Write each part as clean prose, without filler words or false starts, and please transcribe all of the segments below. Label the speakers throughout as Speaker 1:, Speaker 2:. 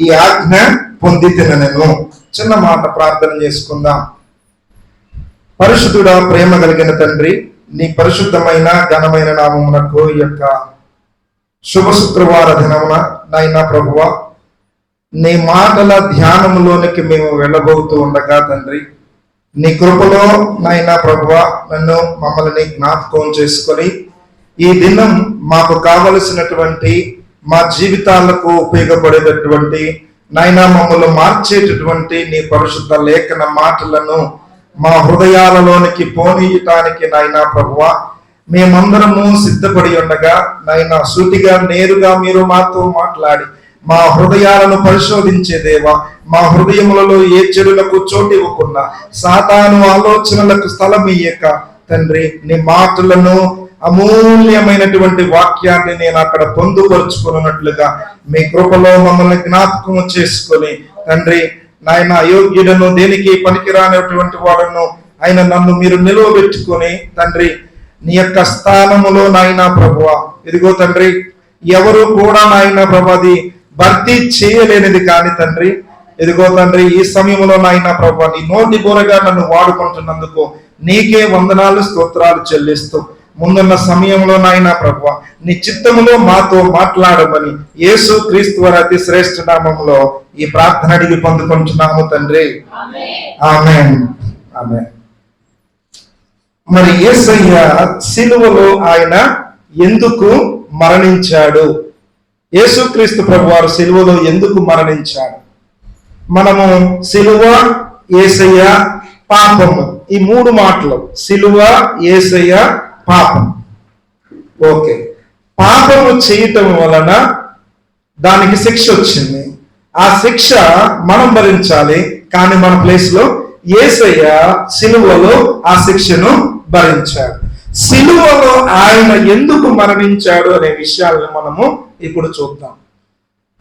Speaker 1: ఈ ఆజ్ఞ పొందితిన నేను. చిన్న మాట ప్రార్థన చేసుకుందాం. పరిశుద్ధుడా, ప్రేమ కలిగిన తండ్రి, నీ పరిశుద్ధమైన ఘనమైన నామమునకు ఈ యొక్క శుభ శుక్రవార దినమున నాయనా ప్రభువా, నీ మాటల ధ్యానములోనికి మేము వెళ్ళబోతూ ఉండగా తండ్రి, నీ కృపలో నాయనా ప్రభువా మమ్మల్ని జ్ఞాపకం చేసుకొని ఈ దినం మాకు కావలసినటువంటి మా జీవితాలకు ఉపయోగపడేటటువంటి నాయనా మమ్మల్ని మార్చేటటువంటి నీ పరిశుద్ధ లేఖన మాటలను మా హృదయాలలోనికి పోనీయటానికి నాయనా ప్రభువా మేమందరము సిద్ధపడి ఉండగా నాయనా సూటిగా నేరుగా మీరు మాతో మాట్లాడి మా హృదయాలను పరిశోధించే దేవా, మా హృదయములలో ఏ చెడులకు చోటు ఇవ్వకుండా సాతాను ఆలోచనలకు స్థలం ఇయ్యక తండ్రి, నీ మాటలను అమూల్యమైనటువంటి వాక్యాన్ని నేను అక్కడ పొందుపరుచుకున్నట్లుగా మీ కృపలో మమ్మల్ని జ్ఞాపకం చేసుకొని తండ్రి నాయన అయోగ్యులను, దేనికి పనికిరానటువంటి వాడను ఆయన నన్ను మీరు నిలువబెట్టుకొని తండ్రి నీ యొక్క స్థానములో నాయనా ప్రభువా, ఇదిగో తండ్రి ఎవరు కూడా నాయనా ప్రభుది భర్తీ చేయలేనిది కానీ తండ్రి, ఇదిగో తండ్రి ఈ సమయంలో నాయనా ప్రభువా నీ నోటి బోరగా నన్ను వాడుకుంటున్నందుకు నీకే వందనాలు స్తోత్రాలు చెల్లిస్తూ ముందున్న సమయంలో నాయనా ప్రభువా నీ చిత్తములో మాతో మాట్లాడమని యేసు క్రీస్తు వారి అతి శ్రేష్ఠ నామములో ఈ ప్రార్థన అడిగి పొందుకుంటున్నాము తండ్రి, ఆమేన్. ఆమేన్. మరి యేసయ్య సిలువలో ఆయన ఎందుకు మరణించాడు? యేసుక్రీస్తు ప్రభువారు సిలువలో ఎందుకు మరణించాడు? మనము సిలువ, యేసయ్య, పాపము, ఈ మూడు మాటలు సిలువ, యేసయ్య, పాపం. ఓకే, పాపము చేయటం వలన దానికి శిక్ష వచ్చింది. ఆ శిక్ష మనం భరించాలి, కానీ మన ప్లేస్ లో యేసయ్య సిలువలో ఆ శిక్షను భరించాడు. సిలువలో ఆయన ఎందుకు మరణించాడు అనే విషయాలను మనము ఇప్పుడు చూద్దాం.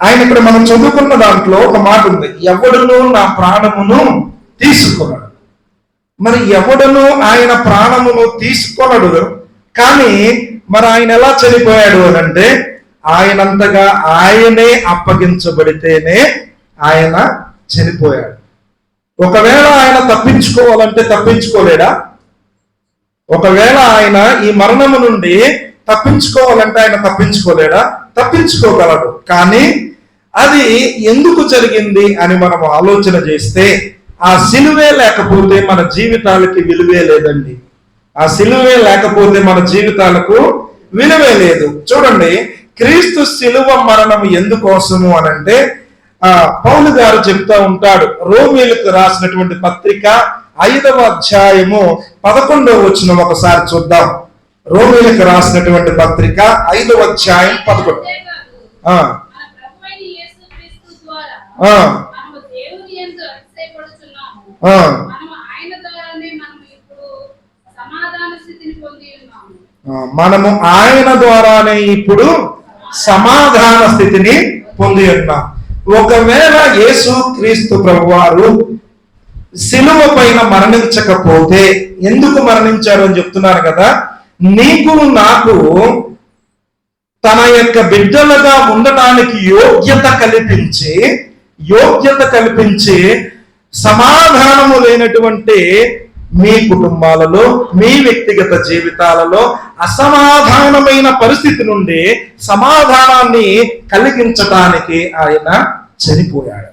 Speaker 1: ఆయన ఇక్కడ మనం చదువుకున్న దాంట్లో ఒక మాట ఉంది, ఎవడును నా ప్రాణమును తీసుకున్నాడు. మరి ఎవడును ఆయన ప్రాణమును తీసుకొనడు, కానీ మరి ఆయన ఎలా చనిపోయాడు అని అంటే ఆయనంతగా ఆయనే అప్పగించబడితేనే ఆయన చనిపోయాడు. ఒకవేళ ఆయన తప్పించుకోవాలంటే తప్పించుకోలేడా? ఒకవేళ ఆయన ఈ మరణము నుండి తప్పించుకోవాలంటే ఆయన తప్పించుకోలేడా? తప్పించుకోగలడు. కానీ అది ఎందుకు జరిగింది అని మనం ఆలోచన చేస్తే ఆ సిలువే లేకపోతే మన జీవితాలకి విలువే లేదండి. ఆ సిలువే లేకపోతే మన జీవితాలకు విలువే లేదు. చూడండి, క్రీస్తు సిలువ మరణం ఎందుకోసము అనంటే పౌలు గారు చెప్తా ఉంటాడు. రోమీయులకు రాసినటువంటి పత్రిక 5వ అధ్యాయము 11వ వచనం ఒకసారి చూద్దాం. రోమీయులకు రాసినటువంటి పత్రిక 5వ అధ్యాయం 11. మనము ఆయన ద్వారానే ఇప్పుడు సమాధాన స్థితిని పొంది ఉన్నాం. ఒకవేళ యేసు క్రీస్తు ప్రభువారు సిలువ పైన మరణించకపోతే, ఎందుకు మరణించారు అని చెప్తున్నారు కదా, నీకు నాకు తన యొక్క బిడ్డలుగా ఉండటానికి యోగ్యత కల్పించి సమాధానము లేనటువంటి మీ కుటుంబాలలో, మీ వ్యక్తిగత జీవితాలలో అసమాధానమైన పరిస్థితి నుండి సమాధానాన్ని కలిగించటానికి ఆయన చనిపోయాడు.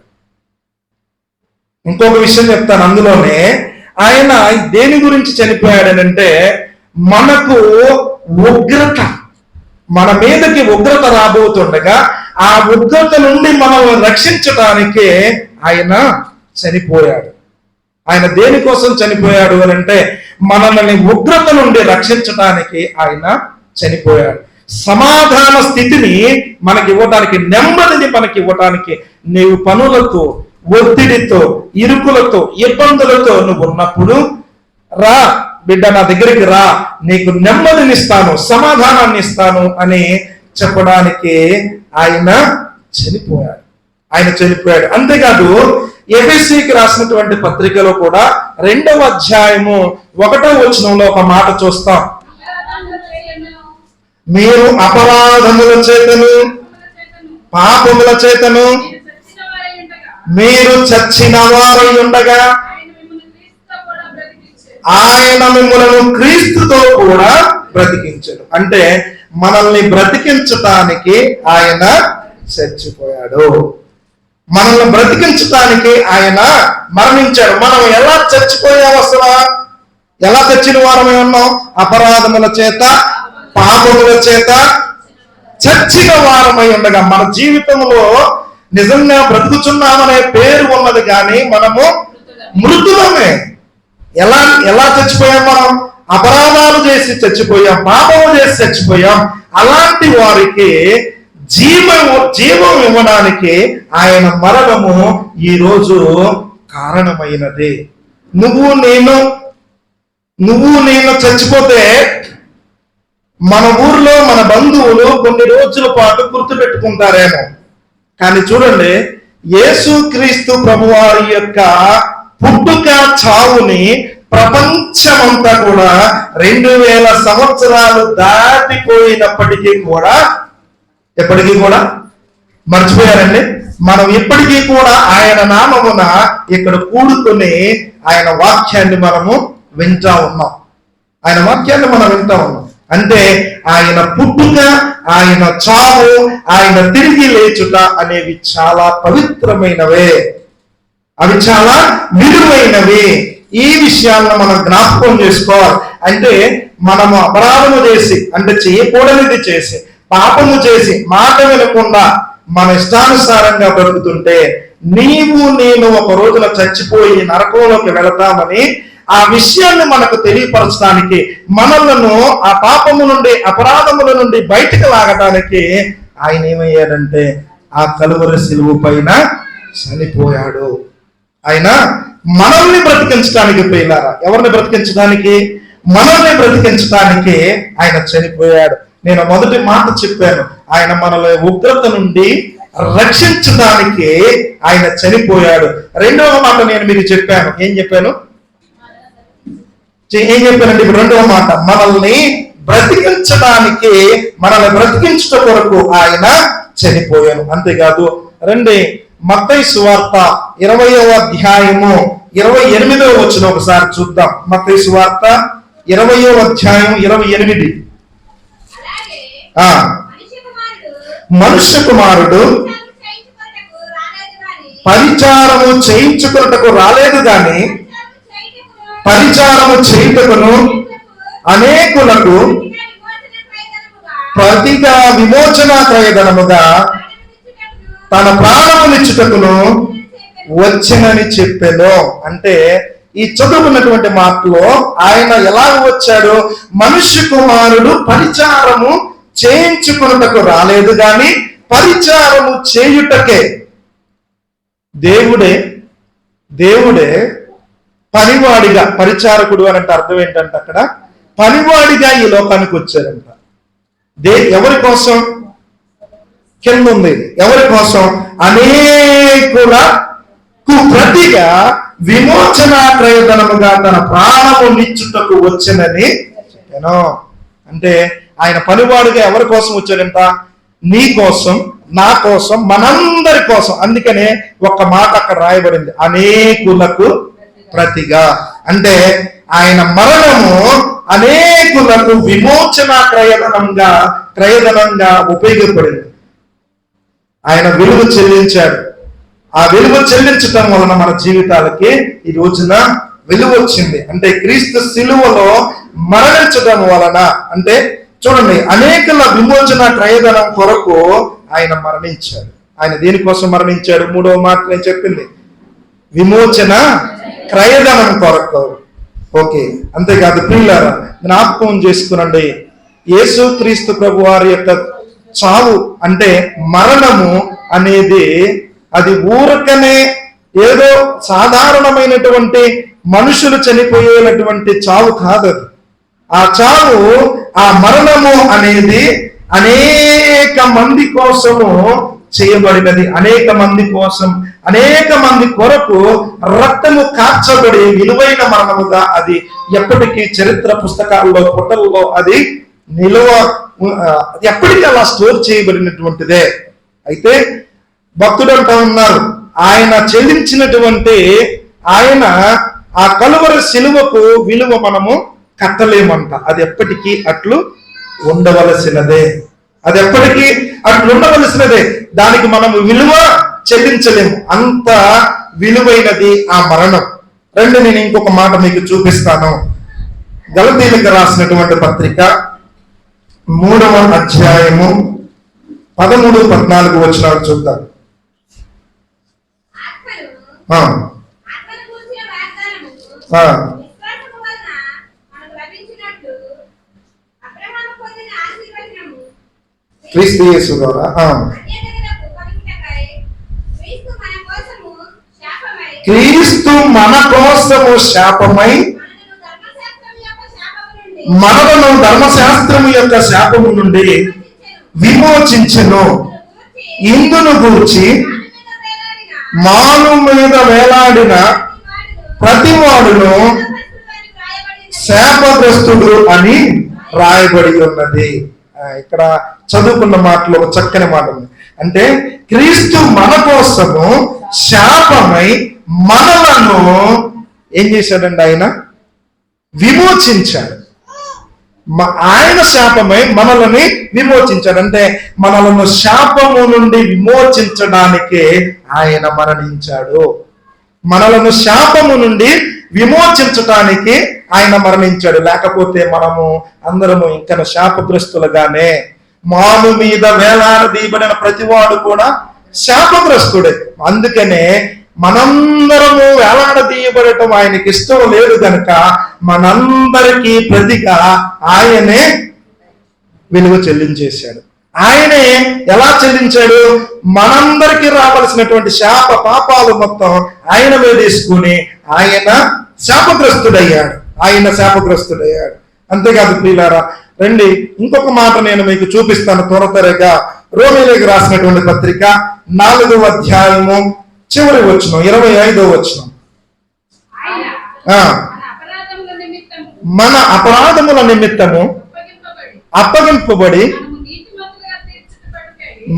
Speaker 1: ఇంకొక విషయం చెప్తాను అందులోనే, ఆయన దేని గురించి చనిపోయాడనంటే మనకు ఉగ్రత, మన మీదకి ఉగ్రత రాబోతుండగా ఆ ఉగ్రత నుండి మనం రక్షించటానికే ఆయన చనిపోయాడు. ఆయన దేనికోసం చనిపోయాడు అని అంటే మనల్ని ఉగ్రత నుండి రక్షించటానికి ఆయన చనిపోయాడు. సమాధాన స్థితిని మనకి ఇవ్వటానికి, నెమ్మదిని మనకి ఇవ్వటానికి, నీవు పనులతో, ఒత్తిడితో, ఇరుకులతో, ఇబ్బందులతో నువ్వు ఉన్నప్పుడు రా బిడ్డ, నా దగ్గరికి రా, నీకు నెమ్మదిని ఇస్తాను, సమాధానాన్ని ఇస్తాను అని చెప్పడానికి ఆయన చనిపోయాడు. అంతేకాదు ఎఫెసీకి రాసినటువంటి పత్రికలో కూడా 2వ అధ్యాయము 1వ వచనంలో ఒక మాట చూస్తాం. మీరు అపరాధముల చేతను పాపముల చేతను మీరు చచ్చిన వారై ఉండగా ఆయన మిమ్మల్ని క్రీస్తుతో కూడా బ్రతికించాడు. అంటే మనల్ని బ్రతికించటానికి ఆయన చచ్చిపోయాడు. మనల్ని బ్రతికించటానికి ఆయన మరణించాడు. మనం ఎలా చచ్చిపోయాం? అసలు ఎలా చచ్చిన వారమై ఉన్నాం? అపరాధముల చేత, పాపముల చేత చచ్చిన వారమై ఉండగా. మన జీవితంలో నిజంగా బ్రతుకుచున్నామనే పేరు ఉన్నది, కానీ మనము మృతులమే. ఎలా చచ్చిపోయాం? మనం అపరాధాలు చేసి చచ్చిపోయాం, పాపము చేసి చచ్చిపోయాం. అలాంటి వారికి జీవం ఇవ్వడానికి ఆయన మరణము ఈ రోజు కారణమైనది. నువ్వు నేను చచ్చిపోతే మన ఊర్లో మన బంధువులు కొన్ని రోజుల పాటు గుర్తుపెట్టుకుంటారేమో. కానీ చూడండి, యేసుక్రీస్తు ప్రభువారి యొక్క పుట్టుక చావుని ప్రపంచమంతా కూడా 2000 సంవత్సరాలు దాటిపోయినప్పటికీ కూడా ఎప్పటికీ కూడా మర్చిపోయారండి. మనం ఇప్పటికీ కూడా ఆయన నామమున ఇక్కడ కూడుకుని ఆయన వాక్యాన్ని మనము వింటా ఉన్నాం. ఆయన వాక్యాన్ని మనం వింటా ఉన్నాం. అంటే ఆయన పుట్టుక, ఆయన చావు, ఆయన తిరిగి లేచుట అనేవి చాలా పవిత్రమైనవే, అవి చాలా విలువైనవి. ఈ విషయాలను మనం జ్ఞాపకం చేసుకోవాలి. అంటే మనము అపరాధము చేసి, అంటే చేయకూడనిది చేసి, పాపము చేసి, మాట వినకుండా మన ఇష్టానుసారంగా బ్రతుకుతుంటే నేను ఒక రోజున చచ్చిపోయి నరకంలోకి వెళతామని ఆ విషయాన్ని మనకు తెలియపరచడానికి, మనలను ఆ పాపము నుండి, అపరాధముల నుండి బయటికి లాగటానికి ఆయన ఏమయ్యాడంటే ఆ కలువరి సిలువ పైన చనిపోయాడు. ఆయన మనల్ని బ్రతికించడానికి పోయినారా? ఎవరిని బ్రతికించడానికి? మనల్ని బ్రతికించడానికి ఆయన చనిపోయాడు. నేను మొదటి మాట చెప్పాను, ఆయన మనల్ని ఉగ్రత నుండి రక్షించడానికి ఆయన చనిపోయాడు. రెండవ మాట నేను మీకు చెప్పాను. ఏం చెప్పానండి? ఇప్పుడు రెండవ మాట, మనల్ని బ్రతికించడానికి, మనల్ని బ్రతికించట కొరకు ఆయన చనిపోయాను. అంతేకాదు, రండి మత్తయి సువార్త 20వ అధ్యాయము 28వ వచనం ఒకసారి చూద్దాం. మత్తయి సువార్త 20వ అధ్యాయం 28. మనుష్య కుమారుడు పరిచారము చేయించుకున్నటకు రాలేదు గాని పరిచారము చేయుటకును అనేకులకు ప్రతిగా విమోచన క్రయధనముగా తన ప్రాణమునిచ్చుటకును వచ్చెనని చెప్పెను. అంటే ఈ చదువుకున్నటువంటి మాటలో ఆయన ఎలా వచ్చాడు? మనుష్య కుమారుడు పరిచారము చేయించుకున్నటకు రాలేదు గాని పరిచారము చేయుటకే. దేవుడే పనివాడిగా, పరిచారకుడు అని అంటే అర్థం ఏంటంటే అక్కడ పనివాడిగా ఈ లోకానికి వచ్చారంట. ఎవరి కోసం? కింద ఉంది. ఎవరి కోసం? అనేకులకు ప్రతిగా విమోచన క్రయధనముగా తన ప్రాణము నిచ్చుటకు వచ్చనని చెప్పాను. అంటే ఆయన పనివాడుగా ఎవరి కోసం వచ్చాడంట? నీ కోసం, నా కోసం, మనందరి కోసం. అందుకనే ఒక మాట అక్కడ రాయబడింది, అనేకులకు ప్రతిగా. అంటే ఆయన మరణము అనేకులకు విమోచన క్రయధనంగా ఉపయోగపడింది. ఆయన విలువ చెల్లించాడు. ఆ విలువ చెల్లించటం వలన మన జీవితాలకి ఈ రోజున విలువ వచ్చింది. అంటే క్రీస్తు సిలువలో మరణించడం వలన, అంటే చూడండి, అనేకుల విమోచన క్రయధనం కొరకు ఆయన మరణించాడు. ఆయన దేనికోసం మరణించాడు? మూడవ మాట నేను చెప్పింది, విమోచన క్రయధనం కొరకు. ఓకే, అంతేకాదు ప్రియులారా, జ్ఞాపకం చేసుకునండి, యేసుక్రీస్తు ప్రభు వారి యొక్క చావు అంటే మరణము అనేది అది ఊరకనే ఏదో సాధారణమైనటువంటి మనుషులు చనిపోయేటువంటి చావు కాదు. ఆ చావు, ఆ మరణము అనేది అనేక మంది కోసము చేయబడినది. అనేక మంది కోసం, అనేక మంది కొరకు రక్తము కార్చబడి విలువైన మరణముగా అది ఎప్పటికీ చరిత్ర పుస్తకాల్లో, పుటల్లో అది ఎప్పటికీ అలా స్టోర్ చేయబడినటువంటిదే. అయితే భక్తుడు అంటా ఉన్నారు, ఆయన చెల్లించినటువంటి ఆయన ఆ కలువరి సిలువకు విలువ మనము కట్టలేమంట. అది ఎప్పటికీ అట్లు ఉండవలసినదే, అది ఎప్పటికీ అట్లు ఉండవలసినదే. దానికి మనము విలువ చెల్లించలేము, అంత విలువైనది ఆ మరణం. నేను ఇంకొక మాట మీకు చూపిస్తాను. గలతీయులకు రాసినటువంటి పత్రిక 3వ అధ్యాయము 13-14 వచనాలు చూద్దాం. క్రీస్తు యేసు ద్వారా క్రీస్తు మన కోసము శాపమై మనలను ధర్మశాస్త్రము యొక్క శాపము నుండి విమోచించెను. ఇందును గూర్చి మాను మీద వేలాడిన ప్రతి వాడును శాపగ్రస్తుడు అని రాయబడి ఉన్నది. ఇక్కడ చదువుకున్న మాటలో ఒక చక్కని మాట ఉంది. అంటే క్రీస్తు మన కోసము శాపమై మనలను ఏం చేశాడండి? ఆయన విమోచించాడు. ఆయన శాపమై మనల్ని విమోచించాడు. అంటే మనలను శాపము నుండి విమోచించడానికే ఆయన మరణించాడు. మనలను శాపము నుండి విమోచించటానికి ఆయన మరణించాడు. లేకపోతే మనము అందరము ఇంకా శాపగ్రస్తులుగానే, మాను మీద వేలాడదీయబడిన ప్రతివాడు కూడా శాపగ్రస్తుడే. అందుకనే మనందరము వేలాడదీయబడటం ఆయనకి ఇష్టం లేదు కనుక మనందరికీ ప్రతిగా ఆయనే విలువ చెల్లించేశాడు. ఆయనే ఎలా చెల్లించాడు? మనందరికీ రావాల్సినటువంటి శాప పాపాలు మొత్తం ఆయన మీద తీసుకుని ఆయన శాపగ్రస్తుడయ్యాడు. అంతేకాదు ప్రియులారా, రండి ఇంకొక మాట నేను మీకు చూపిస్తాను త్వరగా. రోమీయులకు రాసినటువంటి పత్రిక 4వ అధ్యాయము చివరి వచనం 25వ వచనం. మన అపరాధముల నిమిత్తము అప్పగింపబడి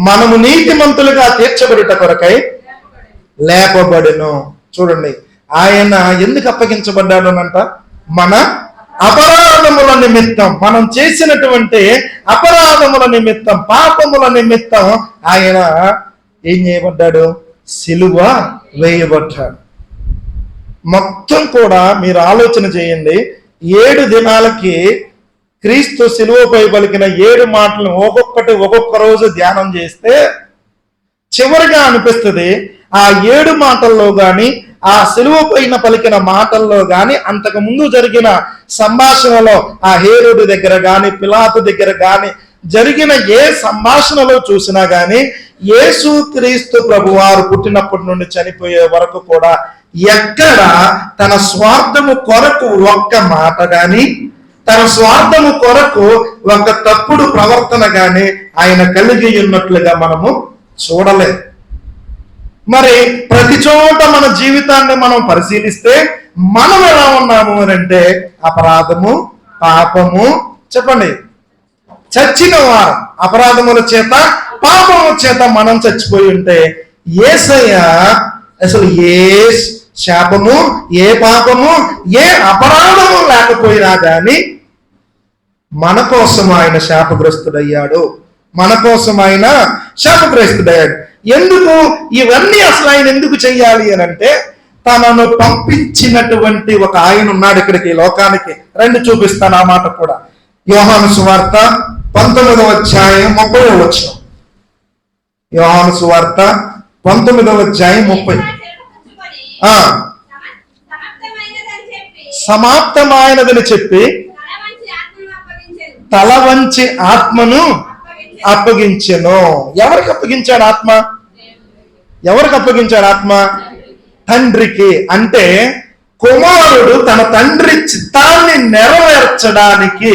Speaker 1: మనము నీతిమంతులుగా తీర్చబడుట కొరకై లేపబడెను. చూడండి, ఆయన ఎందుకు అప్పగించబడ్డాడు అనంట? మన అపరాధముల నిమిత్తం, మనం చేసినటువంటి అపరాధముల నిమిత్తం, పాపముల నిమిత్తం ఆయన ఏం చేయబడ్డాడు? సిలువ వేయబడ్డాడు. మొత్తం కూడా మీరు ఆలోచన చేయండి. 7 దినాలకి క్రీస్తు సిలువపై పలికిన 7 మాటలను ఒక్కొక్క రోజు ధ్యానం చేస్తే చివరిగా అనిపిస్తుంది ఆ 7 మాటల్లో గాని, ఆ సిలువ పైన పలికిన మాటల్లో గాని, అంతకు ముందు జరిగిన సంభాషణలో ఆ హేరోదు దగ్గర గాని, పిలాతు దగ్గర గాని జరిగిన ఏ సంభాషణలో చూసినా గాని, యేసు క్రీస్తు ప్రభువారు పుట్టినప్పటి నుండి చనిపోయే వరకు కూడా ఎక్కడ తన స్వార్థము కొరకు ఒక్క మాట గాని, తన స్వార్థము కొరకు ఒక తప్పుడు ప్రవర్తన గాని ఆయన కలిగి ఉన్నట్లుగా మనము చూడలేదు. మరి ప్రతి చోట మన జీవితాన్ని మనం పరిశీలిస్తే మనం ఎలా ఉన్నాము అంటే అపరాధము, పాపము, చెప్పండి, చచ్చిన వారం. అపరాధముల చేత, పాపము చేత మనం చచ్చిపోయి ఉంటే యేసయ్య అసలు ఏ శాపము, ఏ పాపము, ఏ అపరాధము లేకపోయినా కానీ మన కోసం ఆయన శాపగ్రస్తుడయ్యాడు. ఎందుకు ఇవన్నీ అసలు ఆయన ఎందుకు చెయ్యాలి అని అంటే, తనను పంపించినటువంటి ఒక ఆయన ఉన్నాడు ఇక్కడికి, లోకానికి. రండి చూపిస్తాను ఆ మాట కూడా. యోహాను సువార్త 19వ అధ్యాయం 30వ వచనం. యోహాను సువార్త 19వ అధ్యాయం 30. సమాప్తమైనదని చెప్పి తల వంచి ఆత్మను అప్పగించెను. ఎవరికి అప్పగించాడు ఆత్మ? తండ్రికి. అంటే కుమారుడు తన తండ్రి చిత్తాన్ని నెరవేర్చడానికి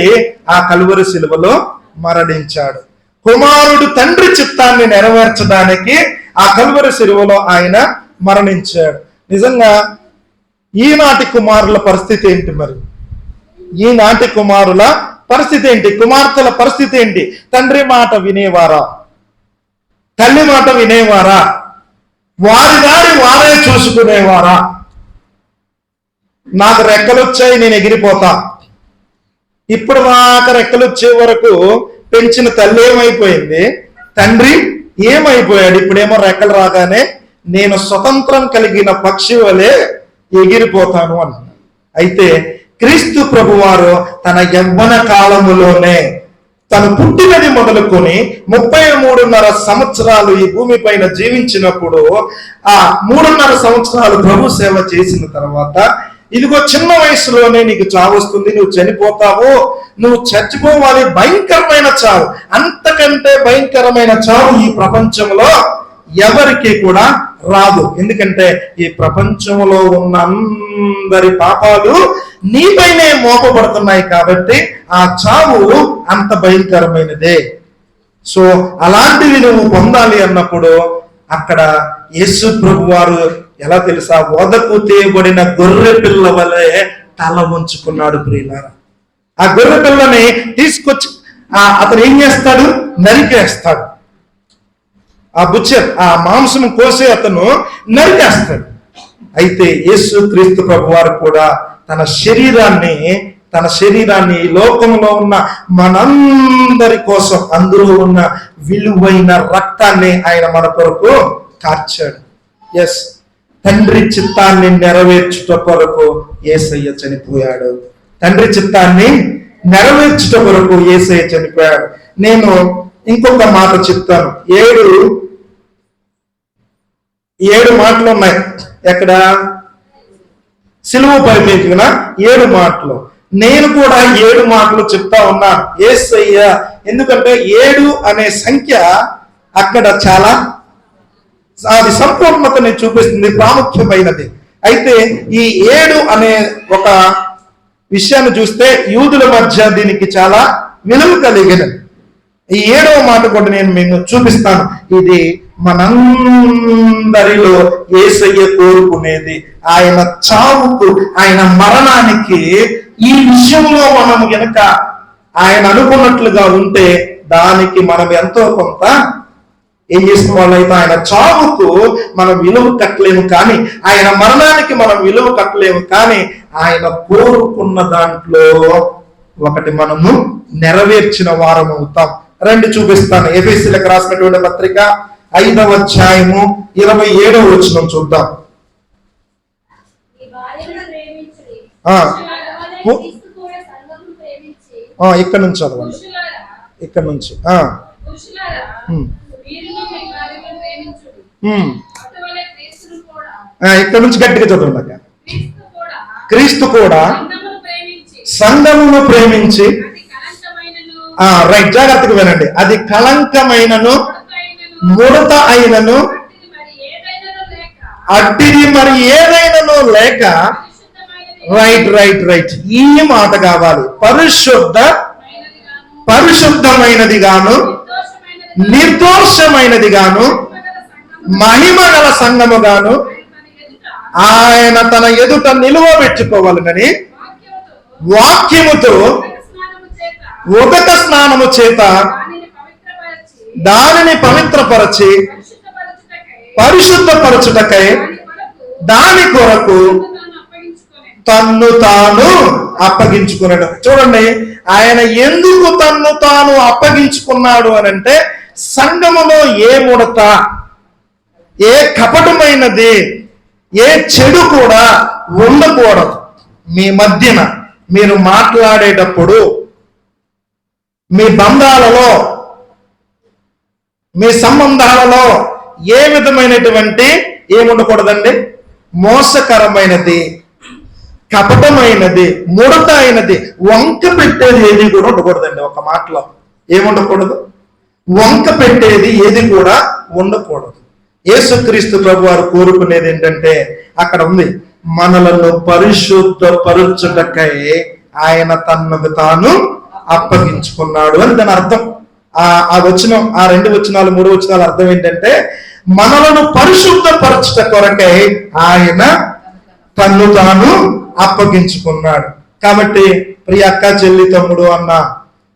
Speaker 1: ఆ కలువరి సిలువలో మరణించాడు. కుమారుడు తండ్రి చిత్తాన్ని నెరవేర్చడానికి ఆ కలువరి సిలువలో ఆయన మరణించాడు. నిజంగా ఈనాటి కుమారుల పరిస్థితి ఏంటి? మరి ఈనాటి కుమారుల పరిస్థితి ఏంటి? కుమార్తెల పరిస్థితి ఏంటి? తండ్రి మాట వినేవారా? తల్లి మాట వినేవారా? వారి దారి వారే చూసుకునేవారా? నాకు రెక్కలు వచ్చాయి, నేను ఎగిరిపోతా. ఇప్పుడు దాకా రెక్కలు వచ్చే వరకు పెంచిన తల్లి ఏమైపోయింది, తండ్రి ఏమైపోయాడు. ఇప్పుడేమో రెక్కలు రాగానే నేను స్వతంత్రం కలిగిన పక్షి వలె ఎగిరిపోతాను అన్నాడు. అయితే క్రీస్తు ప్రభువారు తన యవ్వన కాలములోనే తను పుట్టినది మొదలుకొని 33.5 సంవత్సరాలు ఈ భూమి పైన జీవించినప్పుడు, ఆ 3.5 సంవత్సరాలు ప్రభు సేవ చేసిన తర్వాత, ఇదిగో చిన్న వయసులోనే నీకు చావు వస్తుంది, నువ్వు చనిపోతావు, నువ్వు చచ్చిపోవాలి, భయంకరమైన చావు, అంతకంటే భయంకరమైన చావు ఈ ప్రపంచంలో ఎవరికి కూడా రాదు. ఎందుకంటే ఈ ప్రపంచంలో ఉన్న అందరి పాపాలు నీపైనే మోపబడుతున్నాయి కాబట్టి ఆ చావు అంత భయంకరమైనదే. సో అలాంటివి నువ్వు పొందాలి అన్నప్పుడు అక్కడ యేసు ప్రభు వారు ఎలా తెలుసా, వదకు తేయబడిన గొర్రె పిల్ల వలె తల వంచుకున్నాడు. ప్రియులారా, ఆ గొర్రె పిల్లని తీసుకొచ్చి అతను ఏం చేస్తాడు, నరికేస్తాడు. ఆ బుచ్చర్ ఆ మాంసం కోసి అతను నరికేస్తాడు. అయితే యేసు క్రీస్తు ప్రభు వారు కూడా తన శరీరాన్ని ఈ లోకంలో ఉన్న మనందరి కోసం, అందులో ఉన్న విలువైన రక్తాన్ని ఆయన మన కొరకు కార్చాడు. ఎస్, తండ్రి చిత్తాన్ని నెరవేర్చుట కొరకు యేసయ్య చనిపోయాడు. తండ్రి చిత్తాన్ని నెరవేర్చుట కొరకు యేసయ్య చనిపోయాడు. నేను ఇంకొక మాట చెప్తాను. 7 మాటలు ఉన్నాయి. ఎక్కడ? సిలువ పైన 7 మాటలు. నేను కూడా 7 మాటలు చెప్తా ఉన్నాను యేసయ్య. ఎందుకంటే 7 అనే సంఖ్య అక్కడ చాలా అది సంపూర్ణతని చూపిస్తుంది, ప్రాముఖ్యమైనది. అయితే ఈ 7 అనే ఒక విషయాన్ని చూస్తే యూదుల మధ్య దీనికి చాలా విలువ కలిగినది. ఈ 7వ మాట కూడా నేను మీకు చూపిస్తాను. ఇది మనందరిలో యేసయ్య కోరుకునేది. ఆయన చావుకు, ఆయన మరణానికి ఈ విషయంలో మనం గనక ఆయన అనుకున్నట్లుగా ఉంటే దానికి మనం ఎంతో కొంత ఏం చేసిన వాళ్ళైతే, ఆయన చావుకు మనం విలువ కట్టలేము, కానీ ఆయన మరణానికి మనం విలువ కట్టలేము, కానీ ఆయన కోరుకున్న దాంట్లో ఒకటి మనము నెరవేర్చిన వారం అవుతాం. రండి చూపిస్తాను. ఎఫెసీయులకు రాసినటువంటి పత్రిక 5వ అధ్యాయము 27వ వచనం చూద్దాం. ఇక్కడ నుంచి చదవండి, ఇక్కడ నుంచి. ఇక్కడ నుంచి గట్టిగా చదవండి. క్రీస్తు కూడా సంఘమును ప్రేమించి, రైట్, జాగ్రత్తగా వినండి. అది కళంకమైనను ముడత అయినను అట్టిది మరి ఏదైనాను లేక, రైట్, ఈ మాట కావాలి. పరిశుద్ధమైనది గాను నిర్దోషమైనది గాను మహిమ గల సంఘము గాను ఆయన తన ఎదుట నిలువబెట్టుకోవాలని వాక్యముతో ఉదక స్నానము చేత దానిని పవిత్రపరచి పరిశుద్ధపరచుటకై దాని కొరకు తన్ను తాను అప్పగించుకున్నాడు. చూడండి, ఆయన ఎందుకు తన్ను తాను అప్పగించుకున్నాడు అని అంటే, సంఘములో ఏ ముడత, ఏ కపటమైనది, ఏ చెడు కూడా ఉండకూడదు. మీ మధ్యన మీరు మాట్లాడేటప్పుడు, మీ బంధాలలో, మీ సంబంధాలలో ఏ విధమైనటువంటి ఏముండకూడదండి, మోసకరమైనది, కపటమైనది, ముడత అయినది, వంక పెట్టేది ఏది కూడా ఉండకూడదండి. ఒక మాటలో ఏముండకూడదు, వంక పెట్టేది ఏది కూడా ఉండకూడదు. యేసుక్రీస్తు ప్రభు వారు కోరుకునేది ఏంటంటే, అక్కడ ఉంది, మనలను పరిశుద్ధపరచుటకై ఆయన తనకు తాను అప్పగించుకున్నాడు అని దాని అర్థం. ఆ వచనం, ఆ 2 వచనాలు 3 వచనాల అర్థం ఏంటంటే, మనలను పరిశుద్ధపరచుట కొరకై ఆయన తన్ను తాను అప్పగించుకున్నాడు. కాబట్టి ప్రియ అక్క, చెల్లి, తమ్ముడు, అన్న,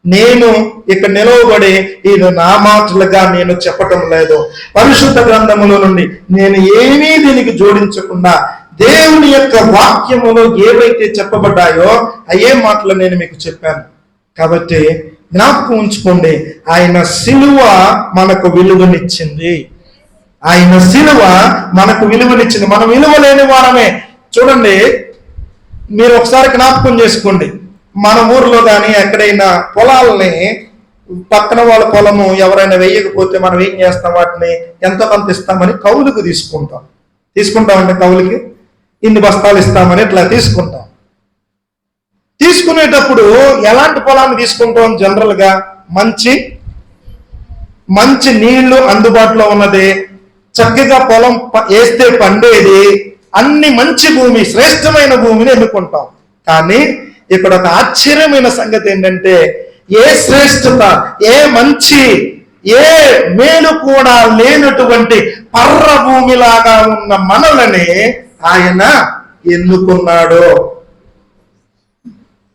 Speaker 1: నేను ఇక్కడ నిలవబడి ఇది నా మాటలుగా నేను చెప్పటం లేదు. పరిశుద్ధ గ్రంథములో నుండి నేను ఏమీ దీనికి జోడించకుండా దేవుని యొక్క వాక్యములో ఏవైతే చెప్పబడ్డాయో అయ్యే మాటలు నేను మీకు చెప్పాను. కాబట్టి జ్ఞాపకం ఉంచుకోండి, ఆయన సిలువ మనకు విలువనిచ్చింది. ఆయన సిలువ మనకు విలువనిచ్చింది. మనం విలువ లేని వారమే. చూడండి, మీరు ఒకసారి జ్ఞాపకం చేసుకోండి, మన ఊర్లో కానీ ఎక్కడైనా పొలాలని పక్కన వాళ్ళ పొలము ఎవరైనా వేయకపోతే మనం ఏం చేస్తాం? వాటిని ఎంతో కొంత ఇస్తామని కౌలుకు తీసుకుంటామండి. కౌలుకి ఇన్ని బస్తాలు ఇస్తామని ఇట్లా తీసుకుంటాం. తీసుకునేటప్పుడు ఎలాంటి పొలాన్ని తీసుకుంటాం? జనరల్గా మంచి నీళ్లు అందుబాటులో ఉన్నది, చక్కగా పొలం వేస్తే పండేది, అన్ని మంచి భూమి, శ్రేష్టమైన భూమిని ఎన్నుకుంటాం. కానీ ఇక్కడ ఒక ఆశ్చర్యమైన సంగతి ఏంటంటే, ఏ శ్రేష్టత, ఏ మంచి, ఏ మేలు కూడా లేనటువంటి పర్ర భూమిలాగా ఉన్న మనల్ని ఆయన ఎన్నుకున్నాడు.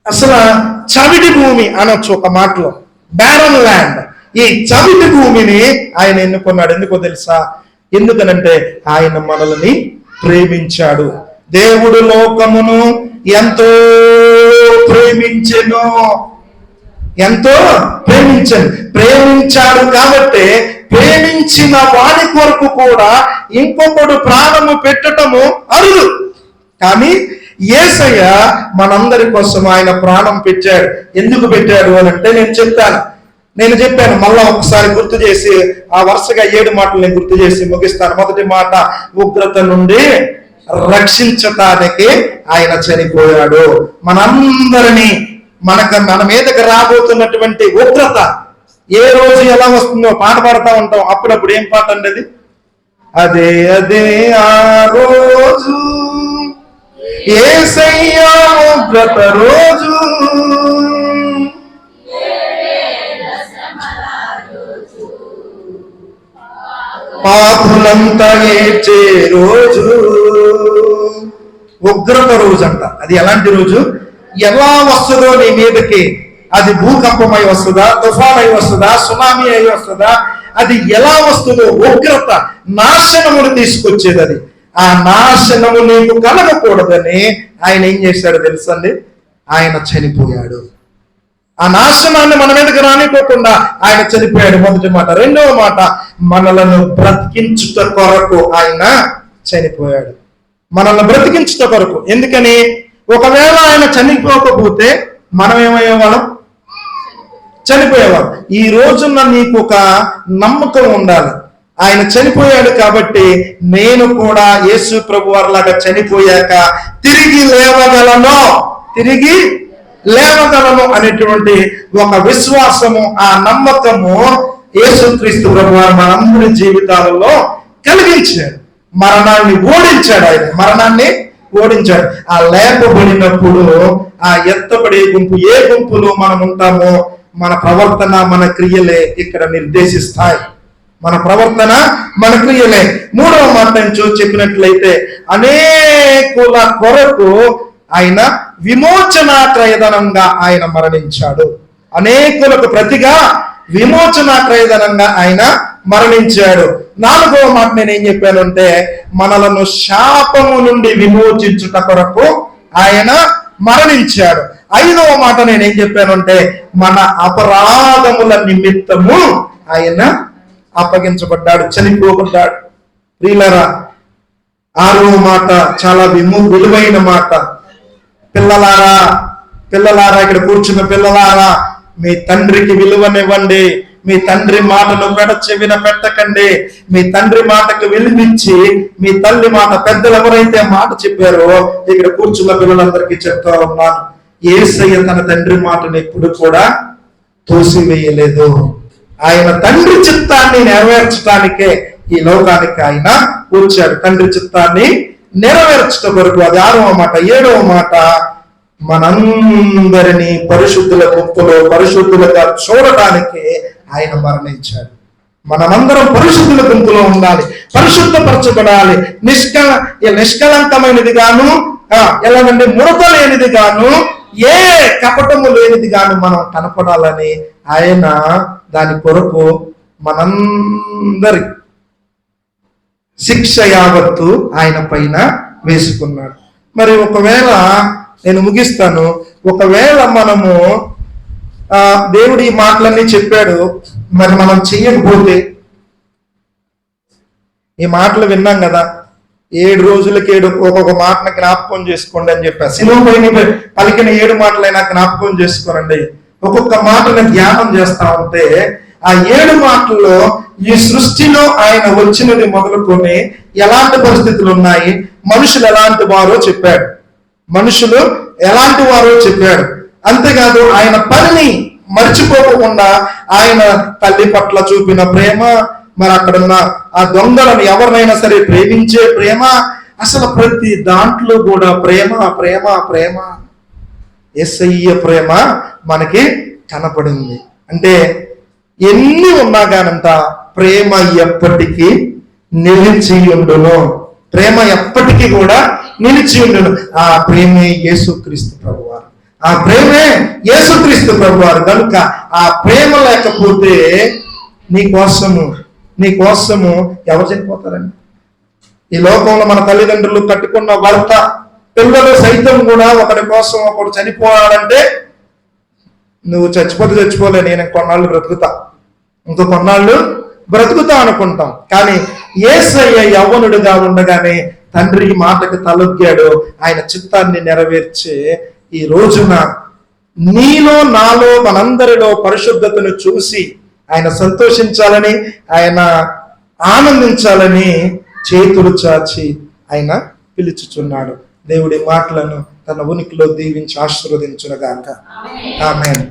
Speaker 1: అసలు చవిటి భూమి అనొచ్చు ఒక మాటలో, బ్యారన్ ల్యాండ్. ఈ చవిటి భూమిని ఆయన ఎన్నుకున్నాడు. ఎందుకో తెలుసా? ఎందుకనంటే ఆయన మనల్ని ప్రేమించాడు. దేవుడు లోకమును ఎంతో ప్రేమించాడు కాబట్టి ప్రేమించిన వారి కొరకు కూడా ఇంకొకడు ప్రాణము పెట్టటము అరుదు. కానీ యేసయ్య మనందరి కోసం ఆయన ప్రాణం పెట్టాడు. ఎందుకు పెట్టాడు అని అంటే నేను చెప్పాను. మళ్ళా ఒకసారి గుర్తు చేసి ఆ వరుసగా 7 మాటలు నేను గుర్తు చేసి ముగిస్తాను. మొదటి మాట, ఉగ్రత నుండి రక్షించటానికి ఆయన చనిపోయాడు. మనందరినీ మన మీదకి రాబోతున్నటువంటి ఉగ్రత ఏ రోజు ఎలా వస్తుందో పాట పాడుతూ ఉంటాం. అప్పుడప్పుడు ఏం పాట అండి అది? అదే ఆ రోజు యేసయ్య ఉగ్రత రోజు, పాపులంతా ఏడ్చే రోజు. ఉగ్రత రోజు అంట. అది ఎలాంటి రోజు? ఎలా వస్తుందో నీ మీదకి, అది భూకంపమై వస్తుందా, తుఫాన్ అయి వస్తుందా, సునామీ అయి వస్తుందా, అది ఎలా వస్తుందో ఉగ్రత, నాశనమును తీసుకొచ్చేది. అది ఆ నాశనము నీకు కలగకూడదని ఆయన ఏం చేశాడు తెలుసండి? ఆయన చనిపోయాడు. ఆ నాశనాన్ని మన మీదకి రానిపోకుండా ఆయన చనిపోయాడు. మొదటి మాట. రెండవ మాట, మనలను బ్రతికించుట కొరకు ఆయన చనిపోయాడు. మనల్ని బ్రతికించుట కొరకు. ఎందుకని? ఒకవేళ ఆయన చనిపోకపోతే మనం ఏమయ్యేవాళ్ళం? చనిపోయేవాళ్ళం. ఈ రోజున నీకు ఒక నమ్మకం ఉండాలి. ఆయన చనిపోయాడు కాబట్టి నేను కూడా యేసు ప్రభు వారిలాగా చనిపోయాక తిరిగి లేవగలను అనేటువంటి ఒక విశ్వాసము, ఆ నమ్మకము యేసుక్రీస్తు ప్రభు వారు మనందరి జీవితాలలో కలిగించాడు. మరణాన్ని ఓడించాడు. ఆ లేపబడినప్పుడు ఆ ఎత్తబడే గుంపు, ఏ గుంపులో మనం ఉంటామో మన ప్రవర్తన, మన క్రియలే ఇక్కడ నిర్దేశిస్తాయి. మన ప్రవర్తన, మన క్రియలే. మూడవ మాట చెప్పినట్లయితే, అనేకుల కొరకు ఆయన విమోచన క్రయధనంగా ఆయన మరణించాడు. అనేకులకు ప్రతిగా విమోచన క్రయధనంగా ఆయన మరణించాడు. నాలుగవ మాట నేనేం చెప్పాను అంటే, మనలను శాపము నుండి విమోచించుట కొరకు ఆయన మరణించాడు. ఐదవ మాట నేనేం చెప్పాను అంటే, మన అపరాధముల నిమిత్తము ఆయన అప్పగించబడ్డాడు, చనిపోబడ్డాడు. ప్రియులారా, ఆరవ మాట చాలా విలువైన మాట. పిల్లలారా, ఇక్కడ కూర్చున్న పిల్లలారా, మీ తండ్రికి విలువనివ్వండి. మీ తండ్రి మాటను చెవిన పెట్టకండి. మీ తండ్రి మాటకు విలువిచ్చి, మీ తల్లి మాట, పెద్దలు ఎవరైతే మాట చెప్పారో ఇక్కడ కూర్చున్న పిల్లలందరికీ చెప్తా ఉన్నాను, యేసయ్య తన తండ్రి మాటను ఎప్పుడు కూడా తోసివేయలేదు. ఆయన తండ్రి చిత్తాన్ని నెరవేర్చడానికే ఈ లోకానికి ఆయన వచ్చాడు. తండ్రి చిత్తాన్ని నెరవేర్చడం వరకు. అది ఆరవ మాట. ఏడవ మాట, మనందరినీ పరిశుద్ధుల గుంపులో పరిశుద్ధులుగా చూడటానికి ఆయన మరణించాడు. మనమందరం పరిశుద్ధుల గుంపులో ఉండాలి, పరిశుద్ధపరచబడాలి. నిష్కలంకమైనది గాను, ఎలాగంటే ముడత లేనిది గాను, ఏ కపటము లేనిది గాను మనం కనపడాలని ఆయన దాని కొరకు మనందరి శిక్ష యావత్తు ఆయన పైన వేసుకున్నాడు. మరి ఒకవేళ నేను ముగిస్తాను, ఒకవేళ మనము దేవుడు ఈ మాటలన్నీ చెప్పాడు, మరి మనం చెయ్యకపోతే, ఈ మాటలు విన్నాం కదా, 7 రోజులకి ఒక్కొక్క మాటను జ్ఞాపకం చేసుకోండి అని చెప్పా. సిలువ పైన పలికిన 7 మాటలైనా జ్ఞాపకం చేసుకోనండి. ఒక్కొక్క మాటను ధ్యానం చేస్తా ఉంటే ఆ 7 మాటల్లో ఈ సృష్టిలో ఆయన వచ్చినది మొదలుకొని ఎలాంటి పరిస్థితులు ఉన్నాయి, మనుషులు ఎలాంటి వారో చెప్పాడు, మనుషులు ఎలాంటి వారో చెప్పాడు. అంతేకాదు ఆయన పనిని మర్చిపోకుండా ఆయన తల్లి పట్ల చూపిన ప్రేమ, మరి అక్కడున్న ఆ దొంగలను ఎవరినైనా సరే ప్రేమించే ప్రేమ, అసలు ప్రతి దాంట్లో కూడా ప్రేమ ప్రేమ ప్రేమ, యేసయ్య ప్రేమ మనకి కనపడింది. అంటే ఎన్ని ఉన్నా కానంత ప్రేమ ఎప్పటికీ నిలిచి ఉండును, ప్రేమ ఎప్పటికీ కూడా నిలిచి ఉండును. ఆ ప్రేమే యేసుక్రీస్తు ప్రభువారు, ఆ ప్రేమే యేసుక్రీస్తు ప్రభువారు. కనుక ఆ ప్రేమ లేకపోతే నీ కోసము ఎవరు చనిపోతారండి? ఈ లోకంలో మన తల్లిదండ్రులు కట్టుకున్న భర్త, పిల్లలు సైతం కూడా ఒకరి కోసం ఒకడు చనిపోవాలంటే, నువ్వు చచ్చిపోలే, నేను కొన్నాళ్ళు బ్రతుకుతా, ఇంకో కొన్నాళ్ళు బ్రతుకుతా అనుకుంటాం. కానీ యేసయ్య యవ్వనుడిగా ఉండగానే తండ్రి మాటకు తలొగ్గాడు. ఆయన చిత్తాన్ని నెరవేర్చే ఈ రోజున నీలో నాలో మనందరిలో పరిశుద్ధతను చూసి ఆయన సంతోషించాలని, ఆయన ఆనందించాలని చేతులు చాచి ఆయన పిలుచుచున్నాడు. దేవుడి మాటలను తన ఉనికిలో దీవించి ఆశీర్వదించునుగాక. ఆమేన్.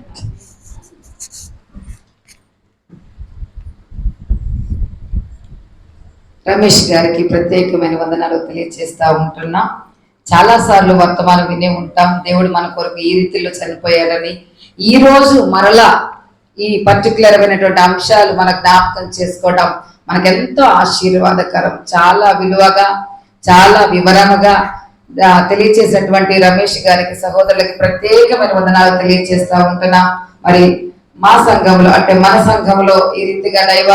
Speaker 2: రమేష్ గారికి ప్రత్యేకమైన వందనాలు తెలియజేస్తా ఉంటున్నా. చాలా సార్లు వర్తమానం వినే ఉంటాం, దేవుడు మన కొరకు ఈ రీతిలో చనిపోయాడని. ఈ రోజు మరలా ఈ పర్టికులర్ అయినటువంటి అంశాలు మన జ్ఞాపకం చేసుకోవడం మనకెంతో ఆశీర్వాదకరం. చాలా విలువగా, చాలా వివరంగా తెలియచేసినటువంటి రమేష్ గారికి, సహోదరులకి ప్రత్యేకమైన వందనాలు తెలియజేస్తా ఉంటున్నా. మరి మా సంఘంలో అంటే మన సంఘంలో ఈ రీతిగా దైవ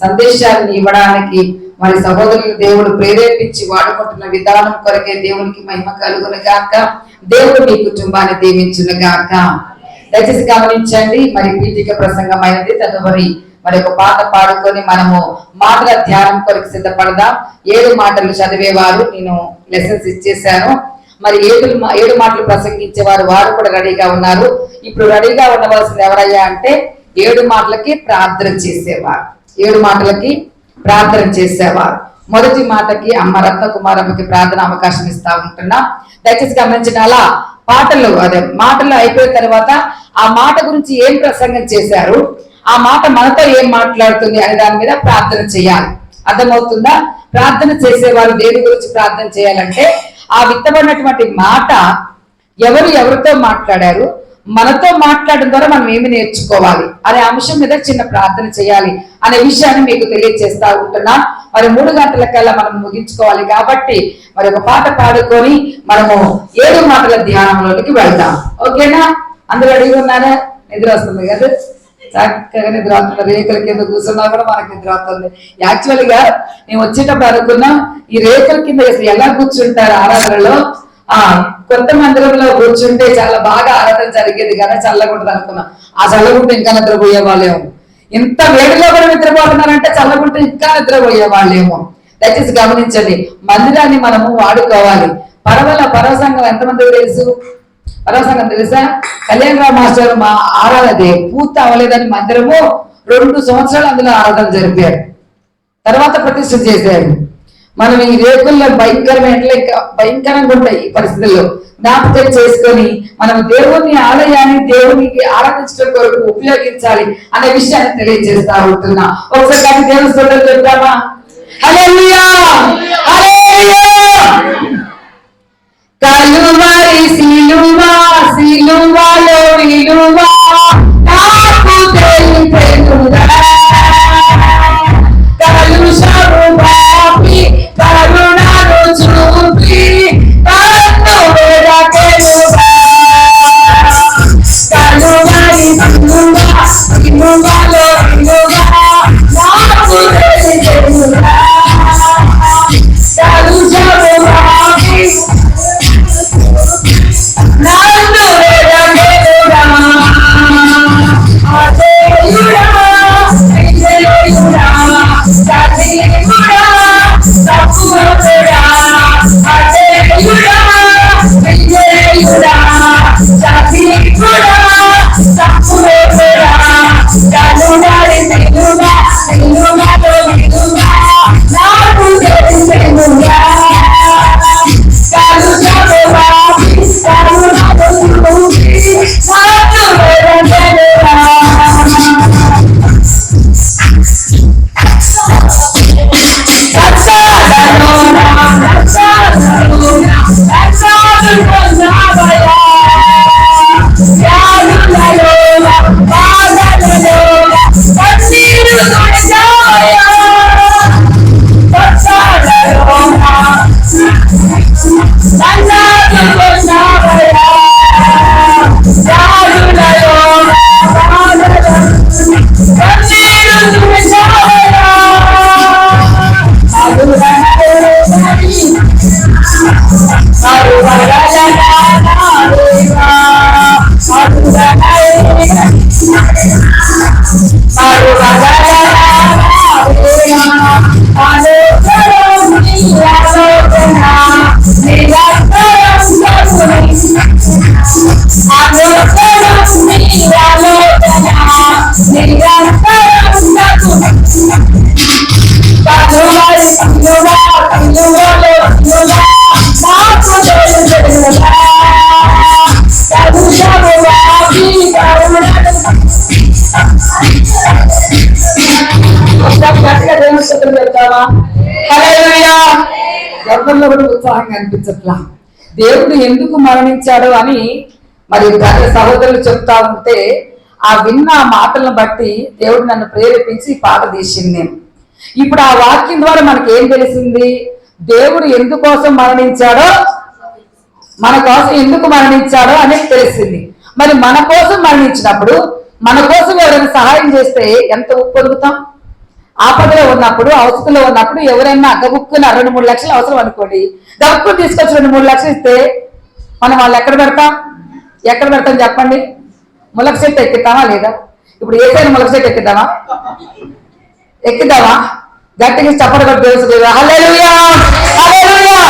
Speaker 2: సందేశాలను ఇవ్వడానికి మరి సహోదరులు దేవుడు ప్రేరేపించి వాడుకుంటున్న విధానం కొరకే దేవునికి మహిమ కలుగును గాక. దేవుడు మీ కుటుంబాన్ని దీవించును గాక. దయచేసి గమనించండి, మరి పీఠిక ప్రసంగం అయినది. తదుపరి మరి ఒక పాట పాడుకొని మనము మాటల ధ్యానం కొరకు సిద్ధపడదాం. 7 మాటలు చదివేవారు నేను లెసన్స్ ఇచ్చేసాను. మరి 7 మాటలు ప్రసంగించేవారు వారు కూడా రెడీగా ఉన్నారు. ఇప్పుడు రెడీగా ఉండవలసింది ఎవరయ్యా అంటే 7 మాటలకి ప్రార్థన చేసేవారు. 7 మాటలకి ప్రార్థన చేసేవారు. మొదటి మాటకి అమ్మ రత్నకుమారమ్మకి ప్రార్థన అవకాశం ఇస్తా ఉంటున్నా. దయచేసి గమనించిన అలా మాటలు అయిపోయిన తర్వాత ఆ మాట గురించి ఏం ప్రసంగం చేశారు, ఆ మాట మనతో ఏం మాట్లాడుతుంది అనే దాని మీద ప్రార్థన చేయాలి. అర్థమవుతుందా? ప్రార్థన చేసేవారు దేని గురించి ప్రార్థన చేయాలంటే ఆ విత్తబడినటువంటి మాట ఎవరితో మాట్లాడారు, మనతో మాట్లాడడం ద్వారా మనం ఏమి నేర్చుకోవాలి అనే అంశం మీద చిన్న ప్రార్థన చేయాలి అనే విషయాన్ని మీకు తెలియజేస్తా ఉంటున్నా. మరి 3 గంటల కల్లా మనం ముగించుకోవాలి కాబట్టి మరి ఒక పాట పాడుకొని మనము 7 మాటల ధ్యానంలోకి వెళ్దాం. ఓకేనా? అందరూ అడిగి ఉన్నారా? నిద్ర వస్తుంది కదా, చక్కగా నిద్ర వస్తుంది. రేకుల కింద కూర్చున్నా కూడా మనకు నిద్ర వస్తుంది. యాక్చువల్గా నేను వచ్చేటప్పుడు అనుకున్నా, ఈ రేకుల కింద ఎలా కూర్చుంటారు ఆరాధనలో, కొత్త మందిరంలో కూర్చుంటే చాలా బాగా ఆరాధన జరిగేది కదా, చల్లగుంటుంది అనుకున్నా. ఆ చల్లగుంటే ఇంకా నిద్రపోయే వాళ్ళేమో. ఇంత వేడిలో కూడా నిద్రపోతున్నారంటే చల్లగుంటే ఇంకా నిద్రపోయే వాళ్ళేమో. దయచేసి గమనించండి, మందిరాన్ని మనము వాడుకోవాలి. పరవసంగం ఎంతమంది తెలుసు? పరవసంగం తెలుసా? కళ్యాణరావు మాస్టర్ మా ఆరాధన పూర్తి అవ్వలేదని మందిరము 2 సంవత్సరాలు అందులో ఆరాధన జరిపారు. తర్వాత ప్రతిష్ఠ చేశారు. మనం ఈ రేకుల్లో భయంకరంగా ఉంటాయి ఈ పరిస్థితుల్లో. జ్ఞాపకం చేసుకొని మనం దేవుని ఆలయాన్ని దేవునికి ఆరాధించడం కొరకు ఉపయోగించాలి అనే విషయాన్ని తెలియజేస్తా ఉంటున్నా. ఒకసారి దేవుని స్తోత్రం చెప్తామా? హల్లెలూయా, హల్లెలూయా. కలువరి సిలువలో విలువ నాకు తెలిపెనురా, కలుషము పాపి కరుణను చూపి నన్ను వెదకెనురా. ఎవరిలో కూడా ఉత్సాహంగా అనిపించట్లా. దేవుడు ఎందుకు మరణించాడు అని మరి సహోదరులు చెప్తా ఉంటే ఆ విన్న మాటలను బట్టి దేవుడు నన్ను ప్రేరేపించి ఈ పాట తీసింది నేను. ఇప్పుడు ఆ వాక్యం ద్వారా మనకి ఏం తెలిసింది? దేవుడు ఎందుకోసం మరణించాడో, మన కోసం ఎందుకు మరణించాడో అనేది తెలిసింది. మరి మన కోసం మరణించినప్పుడు మన కోసం ఎవరైనా సహాయం చేస్తే ఎంత పొందుతాం? ఆపదలో ఉన్నప్పుడు, అవసరంలో ఉన్నప్పుడు ఎవరైనా గబుక్కున 2-3 లక్షలు అవసరం అనుకోండి, గబుక్కుని తీసుకొచ్చి 2-3 లక్షలు ఇస్తే మనం వాళ్ళు ఎక్కడ పెడతాం చెప్పండి? ములక చెట్టు ఎక్కిద్దామా లేదా? ఇప్పుడు ఏదైనా ములక చెట్టు ఎక్కిద్దామా? గట్టిగా చప్పట కొట్టి తెలుసు. హల్లెలూయా హల్లెలూయా.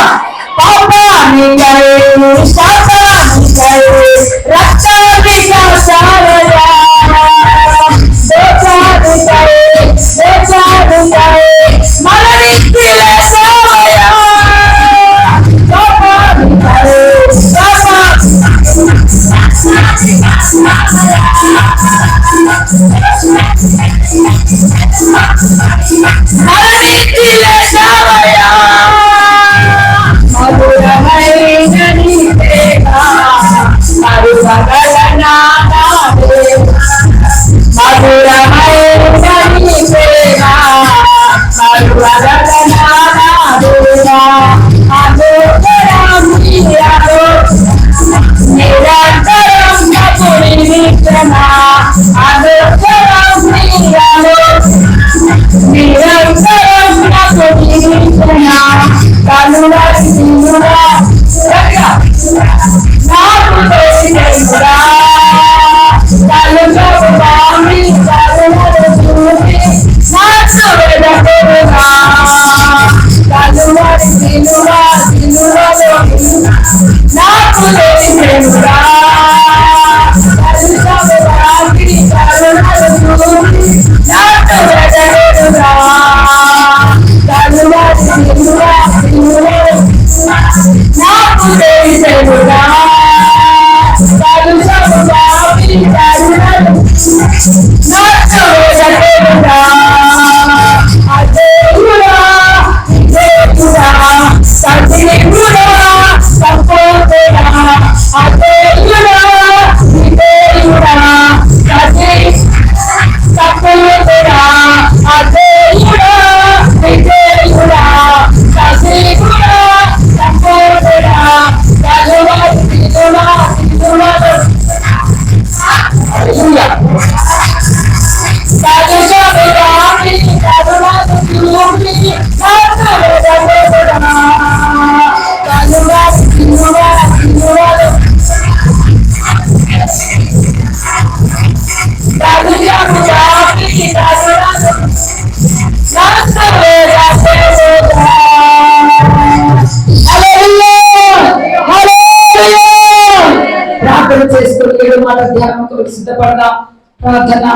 Speaker 2: సిద్ధపడదాం. ప్రార్థన.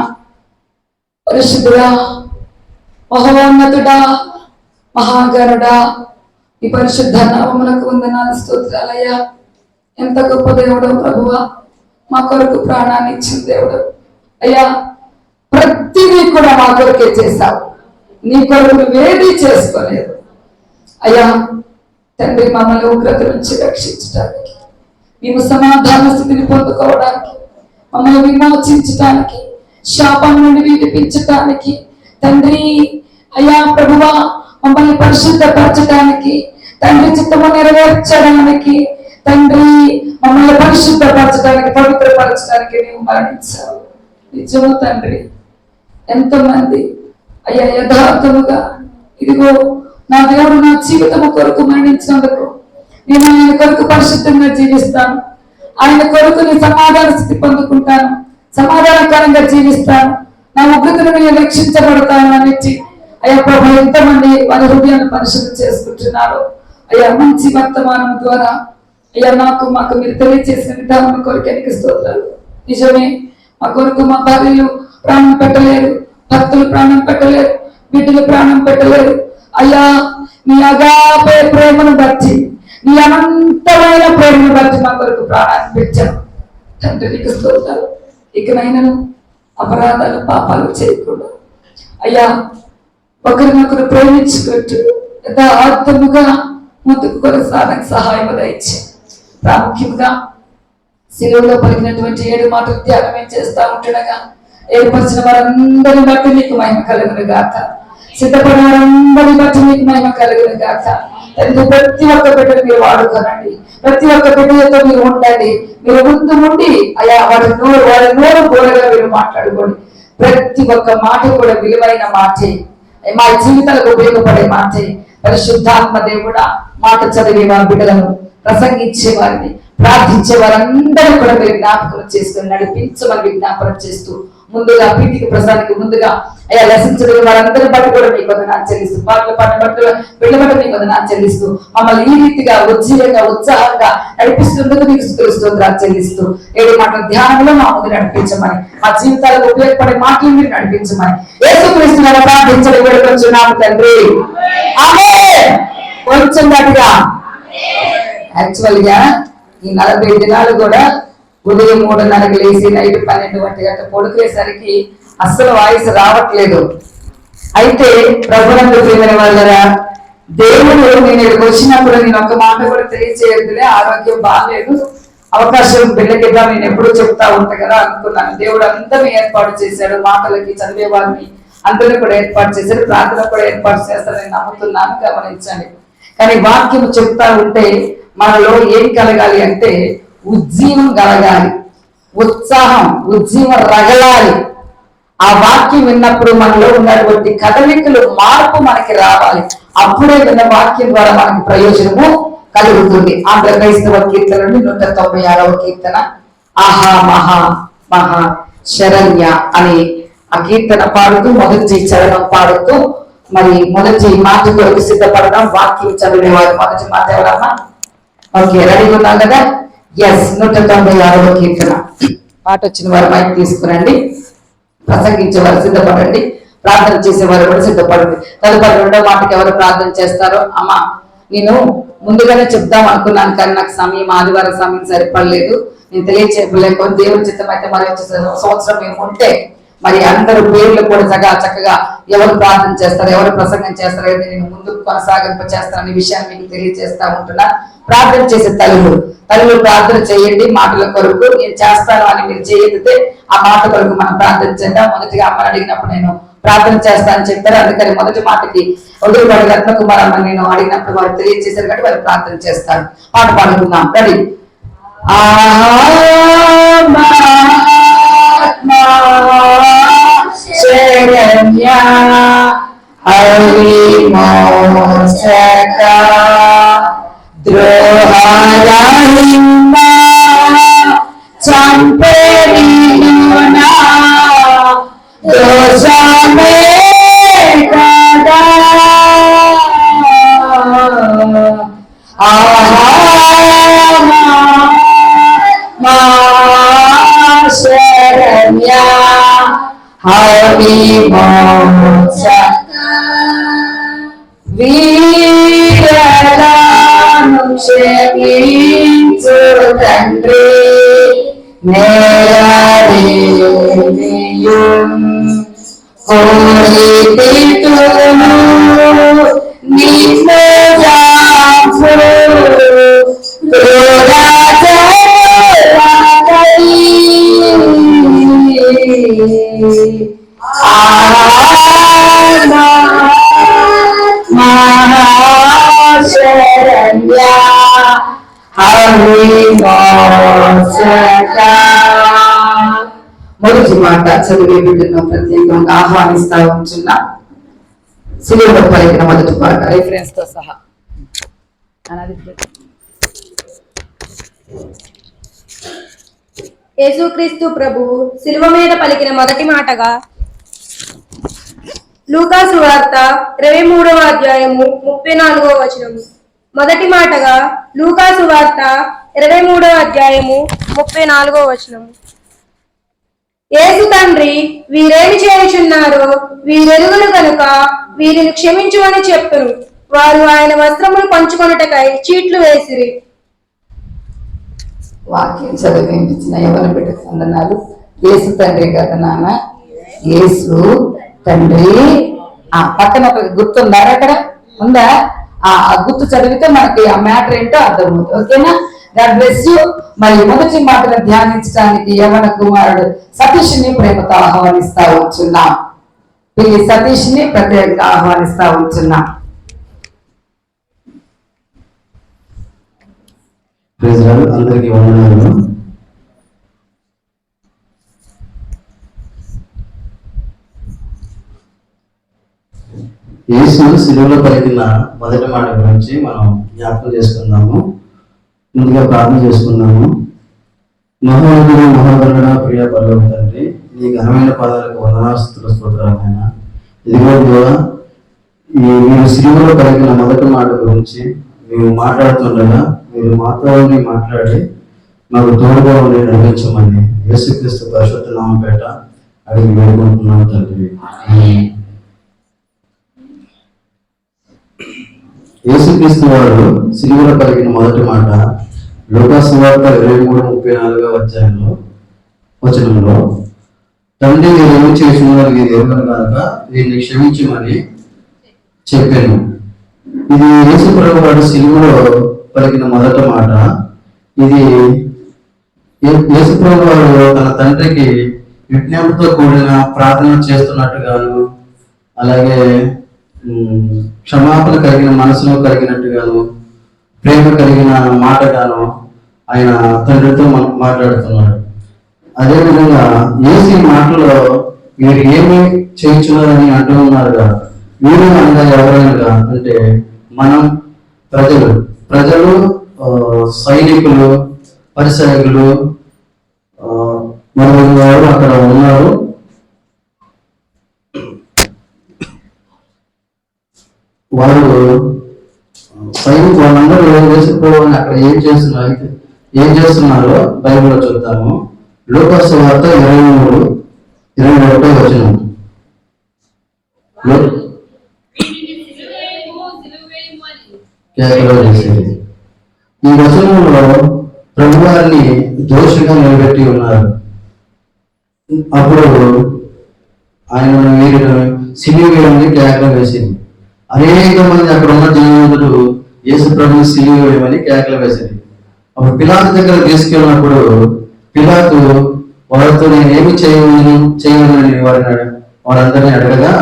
Speaker 2: పరిశుద్ధుడా, మహోన్నతుడా, మహాగరుడా, ఈ పరిశుద్ధ నామమునకు వందనాలు, స్తోత్రాలయ్యా. ఎంత గొప్ప దేవుడు ప్రభువా, మా కొరకు ప్రాణాన్ని ఇచ్చిన దేవుడు అయ్యా. ప్రతిదీ కూడా మా కొరకే చేశావు, నీ కొరకు నువ్వేదీ చేసుకోలేదు అయ్యా. తండ్రి, మమ్మల్ని ఉగ్రత నుంచి రక్షించడానికి, మేము సమాధాన స్థితిని పొందుకోవడానికి, మమ్మల్ని విమోచించడానికి, శాపం నుండి విడిపించడానికి తండ్రి అయ్యా ప్రభువా, మమ్మల్ని పరిశుద్ధపరచడానికి, తండ్రి చిత్తము నెరవేర్చడానికి, తండ్రి మమ్మల్ని పరిశుద్ధపరచడానికి, పవిత్రపరచడానికి నీవు మరణించావు. నిజము తండ్రి. ఎంతమంది అయ్యా యథార్థముగా ఇదిగో నా దేవుడు నా జీవితము కొరకు మరణించినందుకు నేను ఆయన కొరకు పరిశుద్ధంగా జీవిస్తాను, ఆయన కొరకు నీ సమాధాన స్థితి పొందుకుంటాను, సమాధానకరంగా జీవిస్తాను, నా ఉగ్రతను నేను రక్షించబడతాను అనిచ్చి అయ్యా ప్రభు ఎంతమంది వారి హృదయాన్ని పరిశుద్ధం చేసుకుంటున్నారు. అయ్యా మంచి వర్తమానం ద్వారా అయ్యా మాకు మీరు తెలియజేసిన విధానం కొరకు ఎన్నిక స్తోత్రాలు. నిజమే, మా కొరకు మా భార్యలు ప్రాణం పెట్టలేరు, భక్తులు ప్రాణం పెట్టలేరు, బిడ్డలు ప్రాణం పెట్టలేరు. అయ్యా నీ అగాపే ప్రేమను బట్టి, నీ అనంతమైన ప్రేమను బట్టి మా కొరకు ప్రాణాన్ని పెట్టాను తండ్రి. నీకు స్తోత్రాలు. ఇకనైనాను అపరాధాలు పాపాలు చేయకుండా అయ్యా ఒకరినొకరు ప్రేమించుకుంటూ యథార్థముగా ముందుకు కొనసాగడానికి సహాయం దయచి, ప్రాముఖ్యంగా శిలువలో పలికినటువంటి 7 మాటలు త్యాగం చేస్తా ఉంటుండగా ఏర్పరిచిన వారందరిని బట్టి నీకు మహిమ కలుగును గాక, సిద్ధపడిన వారందరిని బట్టి నీకు మహిమ కలుగును గాక. ప్రతి ఒక్క బిడ్డను మీరు వాడుకోనండి, ప్రతి ఒక్క బిడ్డలతో మీరు ఉండండి, మీరు ముందు ఉండి అయ్యా వారి నోరు గోడగా మీరు మాట్లాడుకోండి. ప్రతి ఒక్క మాట కూడా విలువైన మాటే, మా జీవితాలకు ఉపయోగపడే మాటే. పరిశుద్ధాత్మ దేవుడా మాట చదివే వారి బిడ్డలను, ప్రసంగించే వారిని, ప్రార్థించే వారందరూ కూడా మీరు జ్ఞాపకం చేసుకుని నడిపించమని విజ్ఞాపన చేస్తూ, ముందుగా పీఠిక ప్రసాదానికి ముందుగా అయ్యా లెసన్ చదివే వారందరి బట్టి కూడా మీకు వందనాలు చెల్లిస్తూ, పాటలు పాడిన బట్టి బిడ్డ బట్టి మీకు వందనాలు చెల్లిస్తూ, మమ్మల్ని ఈ రీతిగా ఉజ్జీవంగా ఉత్సాహంగా నడిపిస్తుందుకు మీకు స్తోత్రాలు చెల్లిస్తూ, 7 మాటల ధ్యానంలో మా ముందు నడిపించమని, మా జీవితాలకు ఉపయోగపడే మాటలు మీరు నడిపించమని యేసుక్రీస్తుని ప్రార్థించడం వేడుకొంచున్నాము తండ్రి. ఆమేన్. కొంచెం గట్టిగా. యాక్చువల్ గా ఈ 40 దినాలు కూడా ఉదయం 3:30కి లేచి నైట్ 12 గంటల పడుకునేసరికి అస్సలు వాయిస్ రావట్లేదు. అయితే ప్రభునందు ప్రియమైన వాళ్ళరా, దేవుడు నేను ఇక్కడికి వచ్చినప్పుడు నేను ఒక మాట కూడా తెలియచేయదులే, ఆరోగ్యం బాగాలేదు, అవకాశం బిడ్డకిద్దా నేను ఎప్పుడూ చెప్తా ఉంటా కదా అనుకున్నాను. దేవుడు అందరినీ ఏర్పాటు చేశాడు, మాటలకి చదివే వారిని అందరినీ కూడా ఏర్పాటు చేశాడు, ప్రార్థన కూడా ఏర్పాటు చేస్తారని నమ్ముతున్నాను, గమనించండి. కానీ వాక్యం చెప్తా ఉంటే మనలో ఏం కలగాలి అంటే ఉజ్జీవం కలగాలి, ఉత్సాహం, ఉజ్జీవం రగలాలి. ఆ వాక్యం విన్నప్పుడు మనలో ఉన్నటువంటి కదలికలు మార్పు మనకి రావాలి. అప్పుడే విన్న వాక్యం ద్వారా మనకి ప్రయోజనము కలుగుతుంది. ఆంధ్ర క్రైస్తవ కీర్తన 196వ కీర్తన, ఆహా మహా మహా శరణ్య అని ఆ కీర్తన పాడుతూ మొదటి చరణం పాడుతూ మరి మొదటి మాట కొరకు సిద్ధపడడం. వాక్యం చదివేవారు మొదటి మాట ఎవరమ్మా? ఓకే, రెడీగా ఉన్నాం కదా? ఎస్, 196వ కీర్తన. పాట వచ్చిన వారు మైక్ తీసుకురండి, ప్రసంగించే వారు సిద్ధపడండి, ప్రార్థన చేసేవారు కూడా సిద్ధపడండి. తదుపరి 2వ మాటకి ఎవరు ప్రార్థన చేస్తారో? అమ్మా నేను ముందుగానే చెప్దాం అనుకున్నాను కానీ నాకు సమయం, ఆదివారం సమయం సరిపడలేదు, నేను తెలియచేయలేక దేవుని చిత్తం అయితే మరి వచ్చే సంవత్సరం మేము ఉంటే మరి అందరూ పేర్లు కూడా చక్కగా ఎవరు ప్రార్థన చేస్తారు, ఎవరు ప్రసంగం చేస్తారు అయితే నేను ముందుకు కొనసాగింప చేస్తాననే విషయాన్ని మీకు తెలియజేస్తా ఉంటున్నా. ప్రార్థన చేసే తల్లులు ప్రార్థన చేయండి మాటల కొరకు. నేను చేస్తాను అని మీరు చేయకపోతే ఆ మాట కొరకు మనం ప్రార్థన చేద్దాం. మొదటిగా అమ్మని అడిగినప్పుడు నేను ప్రార్థన చేస్తానని చెప్పారు, అందుకని మొదటి మాటకి వదిలిపడి రత్నకుమార్ అమ్మ నేను అడిగినప్పుడు వారు తెలియజేశారు కాబట్టి వారు ప్రార్థన చేస్తారు. పాట పాడుకుందాం. రెడీ? శరణ్య హరి మోచక ద్రోహాలహిమ చంపేరియునా దోషమే కదా శరణ్య హరి మోచక వీరలను క్షమించు తండ్రి నేరడియు కోరితితును నిన్ను జాపు శరణ్య మొదటి మాట చదివే బిడ్డను ప్రత్యేకంగా ఆహ్వానిస్తా ఉంటున్నా. సిలువలో పలికిన మొదటి పాట రిఫరెన్స్ తో సహా.
Speaker 3: యేసుక్రీస్తు ప్రభువు శిలువ మీద పలికిన మొదటి మాటగా లూకా సువార్త 23వ అధ్యాయము 34వ వచనము. మొదటి మాటగా లూకా సువార్త 23వ అధ్యాయము 34వ వచనము. యేసు తండ్రి వీరేమి చేయుచున్నారో వీరెరుగును కనుక వీరిని క్షమించుమని చెప్పును. వారు ఆయన వస్త్రములు పంచుకొనుటకై చీట్లు వేసిరి.
Speaker 2: వాక్యం చదివి వినిపించిన ఎవరి బిడ్డకు వందనాలు. యేసు తండ్రి కదా నాన్న, యేసు తండ్రి. పక్కన ఒక గుర్తుందా? అక్కడ ఉందా? ఆ గుర్తు చదివితే మనకి ఆ మ్యాటర్ ఏంటో అర్థమవుతుంది. ఓకేనా? God bless you. మరి మొదటి మాటను ధ్యానించడానికి యవన కుమారుడు సతీష్ ని ప్రేమతో ఆహ్వానిస్తా ఉంటున్నాం. ఈ సతీష్ ని ప్రత్యేకంగా ఆహ్వానిస్తా ఉంటున్నాం.
Speaker 4: అందరికీ వందనాలు. యేసు శిలువలో పలికిన మొదటి మాట గురించి మనం జ్ఞాపకం చేసుకుందాము. ముందుగా ప్రార్థన చేసుకుందాము. మహోన్నతుడు మహోన్నతుడ ప్రియ పరలోక తండ్రి, నీ ఘనమైన పదాలకు వందనాస్తుల స్తోత్రాలైన ఇదిగో దేవా, మీరు శిలువలో పలికిన మొదటి మాట గురించి మేము మాట్లాడుతుండగా మీరు మాతో మాట్లాడి మాకు తోడుగా ఉండి నడిపించమని యేసుక్రీస్తు పరిశుద్ధ నామపేట అడిగి వేడుకుంటున్నాం తండ్రి. యేసుక్రీస్తు వారు శిలువలో పలికిన మొదటి మాట లూకా సువార్త 23:34వ అధ్యాయంలో వచనంలో, తండ్రి వీరేమి చేస్తున్నారు వీరు ఎరుగను కనుక వీరిని క్షమించమని చెప్పాను. ఇది యేసు ప్రభు వారు శిలువలో పలికిన మొదటి మాట. ఇది యేసు ప్రభు వారు తన తండ్రికి విజ్ఞానంతో కూడిన ప్రార్థన చేస్తున్నట్టుగాను, అలాగే క్షమాపణ కలిగిన మనసులో కలిగినట్టుగాను, ప్రేమ కలిగిన మాటగాను ఆయన తండ్రితో మాట్లాడుతున్నాడు. అదేవిధంగా యేసు ఈ మాటలో వీరు ఏమి చేయించున్నారని అంటూ ఉన్నారుగా. వీరు అనగా ఎవరైనా అంటే మనం ప్రజలు సైనికులు, పరిసైకులు మరియు అక్కడ ఉన్నారు. వాళ్ళు సైనికులు వాళ్ళందరూ వేసుకోవాలని అక్కడ ఏం చేస్తున్నారో బైబిల్లో చూద్దాము. లూకా సువార్త 23:21 వచనం. ఈ వచనంలో ప్రభువారిని దోషిగా నిలబెట్టి ఉన్నారు. అప్పుడు ఆయన వీరిని సిలువ వేయమని కేకలు వేసింది. అనేక మంది అక్కడ ఉన్న జనులు యేసు ప్రభుని సిలువ వేయమని కేకలు వేసింది. అప్పుడు పిలాతు దగ్గర తీసుకెళ్ళినప్పుడు పిలాతు వారితో నేను ఏమి చేయమని వారందరినీ అడగగా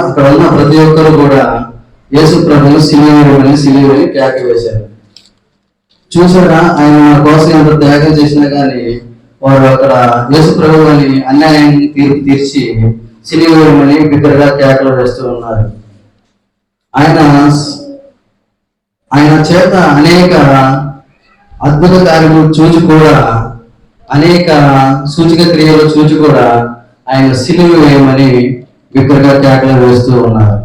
Speaker 4: అక్కడ ఉన్న ప్రతి ఒక్కరు కూడా యేసు ప్రభుని సిలువని కేక వేశారు. చూసారా, ఆయన మన కోసం ఎంత త్యాగం చేసినా కానీ వారు అక్కడ యేసు ప్రభుని అన్యాయం తీర్పు తీర్చి సిలువని బిగ్గరగా కేకలు వేస్తూ ఉన్నారు. ఆయన చేత అనేక అద్భుత కార్యములు చూచి కూడా, అనేక సూచక క్రియలు చూచి కూడా ఆయన సిలువ వేయమని బిగ్గరగా కేకలు వేస్తూ ఉన్నారు.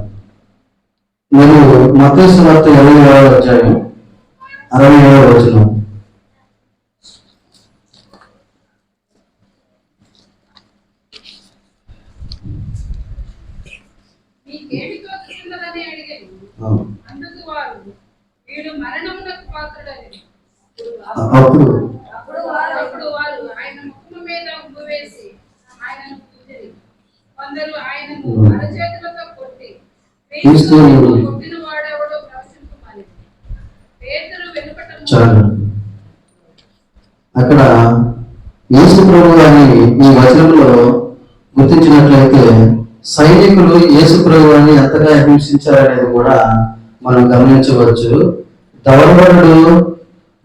Speaker 4: మరియు మత్తయి సువార్త 27వ అధ్యాయం 67వ వచనం.
Speaker 5: అప్పుడు వారు ఆయన ముఖము మీద ఉమ్ము వేసి ఆయనను పూజిరి. కొందరు ఆయనను అరచేతులతో కొట్టి కొట్టిన వాడెవడో ప్రవచింపమని పేతురు వెనుకట.
Speaker 4: అక్కడ యేసు ప్రభు అని ఈ వచనంలో గుర్తించినట్లయితే సైనికులు యేసు ప్రభు అని ఎంతగా హింసించారనేది కూడా మనం గమనించవచ్చు. దౌర్బలుడు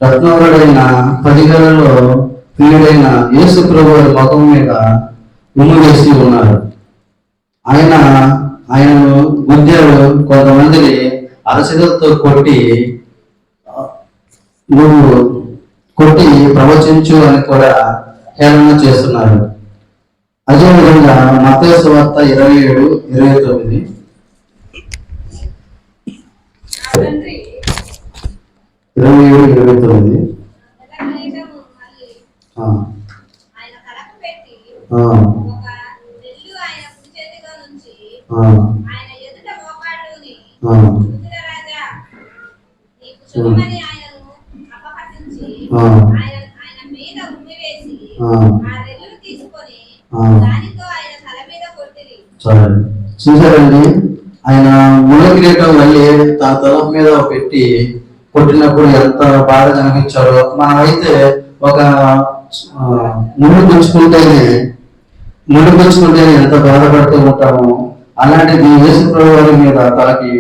Speaker 4: రత్నవరుడైన 10 గలలో ప్రియుడైన యేసు ప్రభు వారి ముఖం మీద ఉమ్ము వేసి ఉన్నారు. ఆయనను గుద్దారు. కొంతమందిని అరసిదలతో కొట్టి నువ్వు కొట్టి ప్రవచించు అని కూడా హేళన చేస్తున్నారు. అదేవిధంగా మత్తయి సువార్త 27:29
Speaker 5: నా తండ్రి
Speaker 4: 27:29
Speaker 6: ఆయన కలకు పెట్టి
Speaker 4: ఆ,
Speaker 6: ఒక నెల్లు ఆయన కుడి చేతిలో నుంచి
Speaker 4: ఆ,
Speaker 6: ఆయన ఎదుట మోకాళ్ళుని
Speaker 4: ఆ,
Speaker 6: యూదుల రాజా నీకు శుభమని ఆయనను అపహసించి
Speaker 4: ఆ.
Speaker 6: ఆయన మీద ఉమ్మివేసి
Speaker 4: ఆ.
Speaker 6: ఆ రెల్లును తీసుకొని
Speaker 4: ఆ.
Speaker 6: దానితో ఆయన తల మీద కొట్టిరి.
Speaker 4: చాలు. చూసారండి, ఆయన ముళ్ళ కిరీటం మళ్ళీ తన తల మీద పెట్టి కొట్టినప్పుడు ఎంత బాధ కనిపించారో. మనమైతే ఒక ముళ్ళు గుచ్చుకుంటేనే ఎంత బాధపడుతూ ఉంటామో, అలాంటిది యేసు ప్రభు వారి మీద తలకి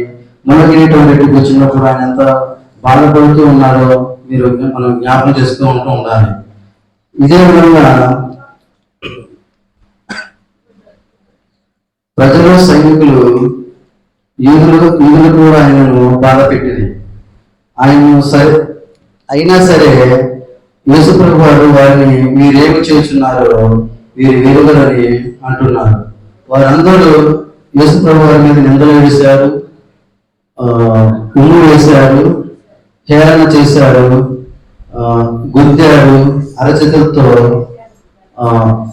Speaker 4: ముళ్ళ కిరీటం పెట్టి కూర్చున్నప్పుడు ఆయన ఎంత బాధపడుతూ ఉన్నారో మనం జ్ఞాపకం చేస్తూ ఉండాలి. ఇదే విధంగా ప్రజలు, సైనికులు, యూదులు కూడా ఆయనను బాధ పెట్టింది. అయినా సరే యేసుప్రభు వారు వారిని మీరేమి చేస్తున్నారో వీరు వెలుగులని అంటున్నారు. వారందరూ యేసుప్రభు వారి మీద నిందలు వేశారు, ఉమ్ము వేశారు, హేళన చేశారు, గుద్దారు, అరచేతులతో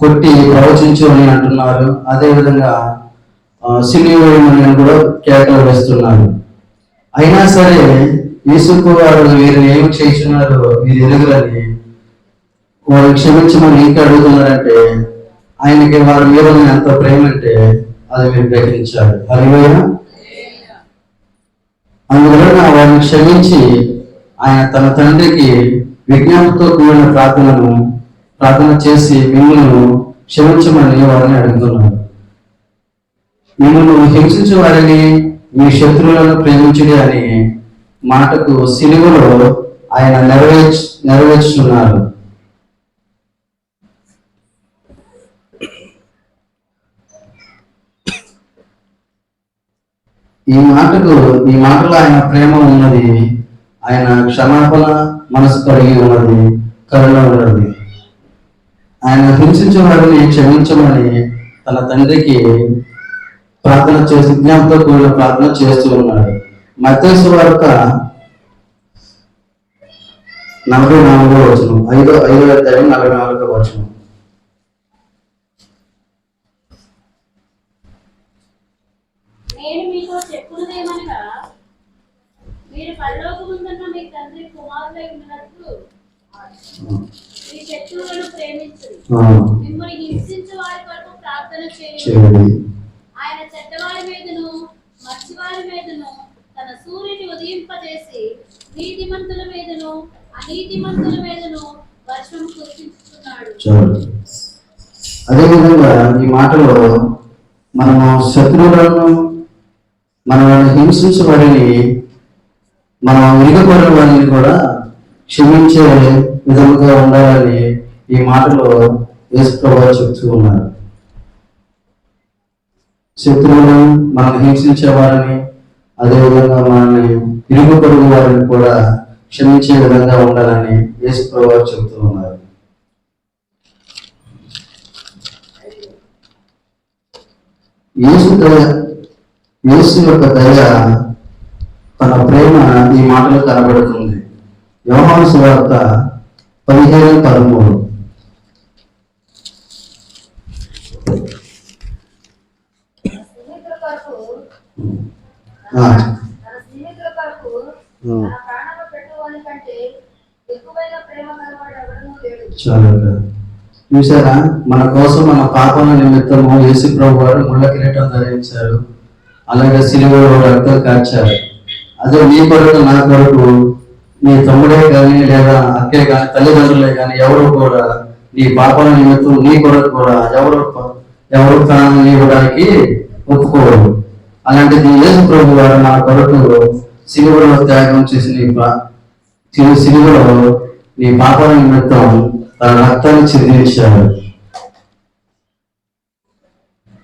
Speaker 4: కొట్టి ప్రవచించు అని అంటున్నారు. అదేవిధంగా సిలువేయమని కూడా కేకలు వేస్తున్నారు. అయినా సరే యేసుకు వారు వీరిని ఏమి చేస్తున్నారు వీరు ఎరుగులని వారు క్షమించమని ఇంకా అడుగుతున్నారంటే ఆయనకి వారి మీద ఎంత ప్రేమ అంటే అది మీరు గ్రహించారు. హల్లెలూయా. అందువలన వారిని క్షమించి ఆయన తన తండ్రికి విజ్ఞానంతో కూడిన ప్రార్థన చేసి మిమ్మల్ని క్షమించమని వారిని అడుగుతున్నారు. మిమ్మల్ని హింసించే వారిని మీ శత్రువులను ప్రేమించుడి అని మాటకు సిలువలో ఆయన నెరవేర్చుతున్నారు. ఈ మాటలో ఆయన ప్రేమ ఉన్నది, ఆయన క్షమాపణ మనసు కలిగి ఉన్నది, కరుణ ఉన్నది. ఆయన హింసించే వారిని క్షమించమని తన తండ్రికి ప్రార్థన చేసి విజ్ఞానంతో కూడిన ప్రార్థన చేస్తూ ఉన్నాడు. మత్తయి సువార్త 44వ వచనం, 5వ అధ్యాయం 44వ వచనం.
Speaker 6: నేను మీతో చెప్పున్నదేమనగా మీరు పరలోకమందున్న మీ తండ్రి కుమారులై ఉన్నట్లు మీ శత్రువులను ప్రేమించండి, మిమ్మల్ని హింసించే వారి కొరకు ప్రార్థన చేయండి. ఆయన చెడ్డవారి మీదను మంచివారి మీదను తన సూర్యుని ఉదయింపజేసి నీతిమంతుల మీదను అనీతిమంతుల మీదను వర్షం కురిపించుతున్నాడు.
Speaker 4: అదేవిధంగా ఈ మాటలో మనము శత్రువులను మనల్ని హింసించే వారిని మనం మిగపడిన వారిని కూడా క్షమించే విధంగా ఉండాలని ఈ మాటలో యేసు ప్రభువు చెప్తూ ఉన్నారు. శత్రువులను మనం హింసించే వారిని అదేవిధంగా మనల్ని ఇరుగుపరుగు వారిని కూడా క్షమించే విధంగా ఉండాలని యేసు ప్రభువు చెప్తూ ఉన్నారు. యేసు యొక్క దయ, తన ప్రేమ ఈ మాటలు కనబడుతుంది. యోహాను సువార్త 15:13. చూసారా, మన కోసం మన పాపల నిమిత్తము యేసు ప్రభు వారు ముళ్ళ కిరీటం ధరించారు, అలాగే సిలువలో రక్తం కార్చారు. అదే నీ కొరకు నా కొరకు నీ తమ్ముడే కానీ లేదా అక్కే కానీ తల్లిదండ్రులే కానీ ఎవరు కూడా నీ పాపల నిమిత్తం నీ కొరకు కూడా ఎవరు ప్రాణం ఇవ్వడానికి ఒప్పుకోరు. అలాంటిది యేసు ప్రభు వారు మన కొరకు సిలువలో త్యాగం చేసి సిలువలో నీ పాపాల నిమిత్తం తన రక్తాన్ని చిందించాడు.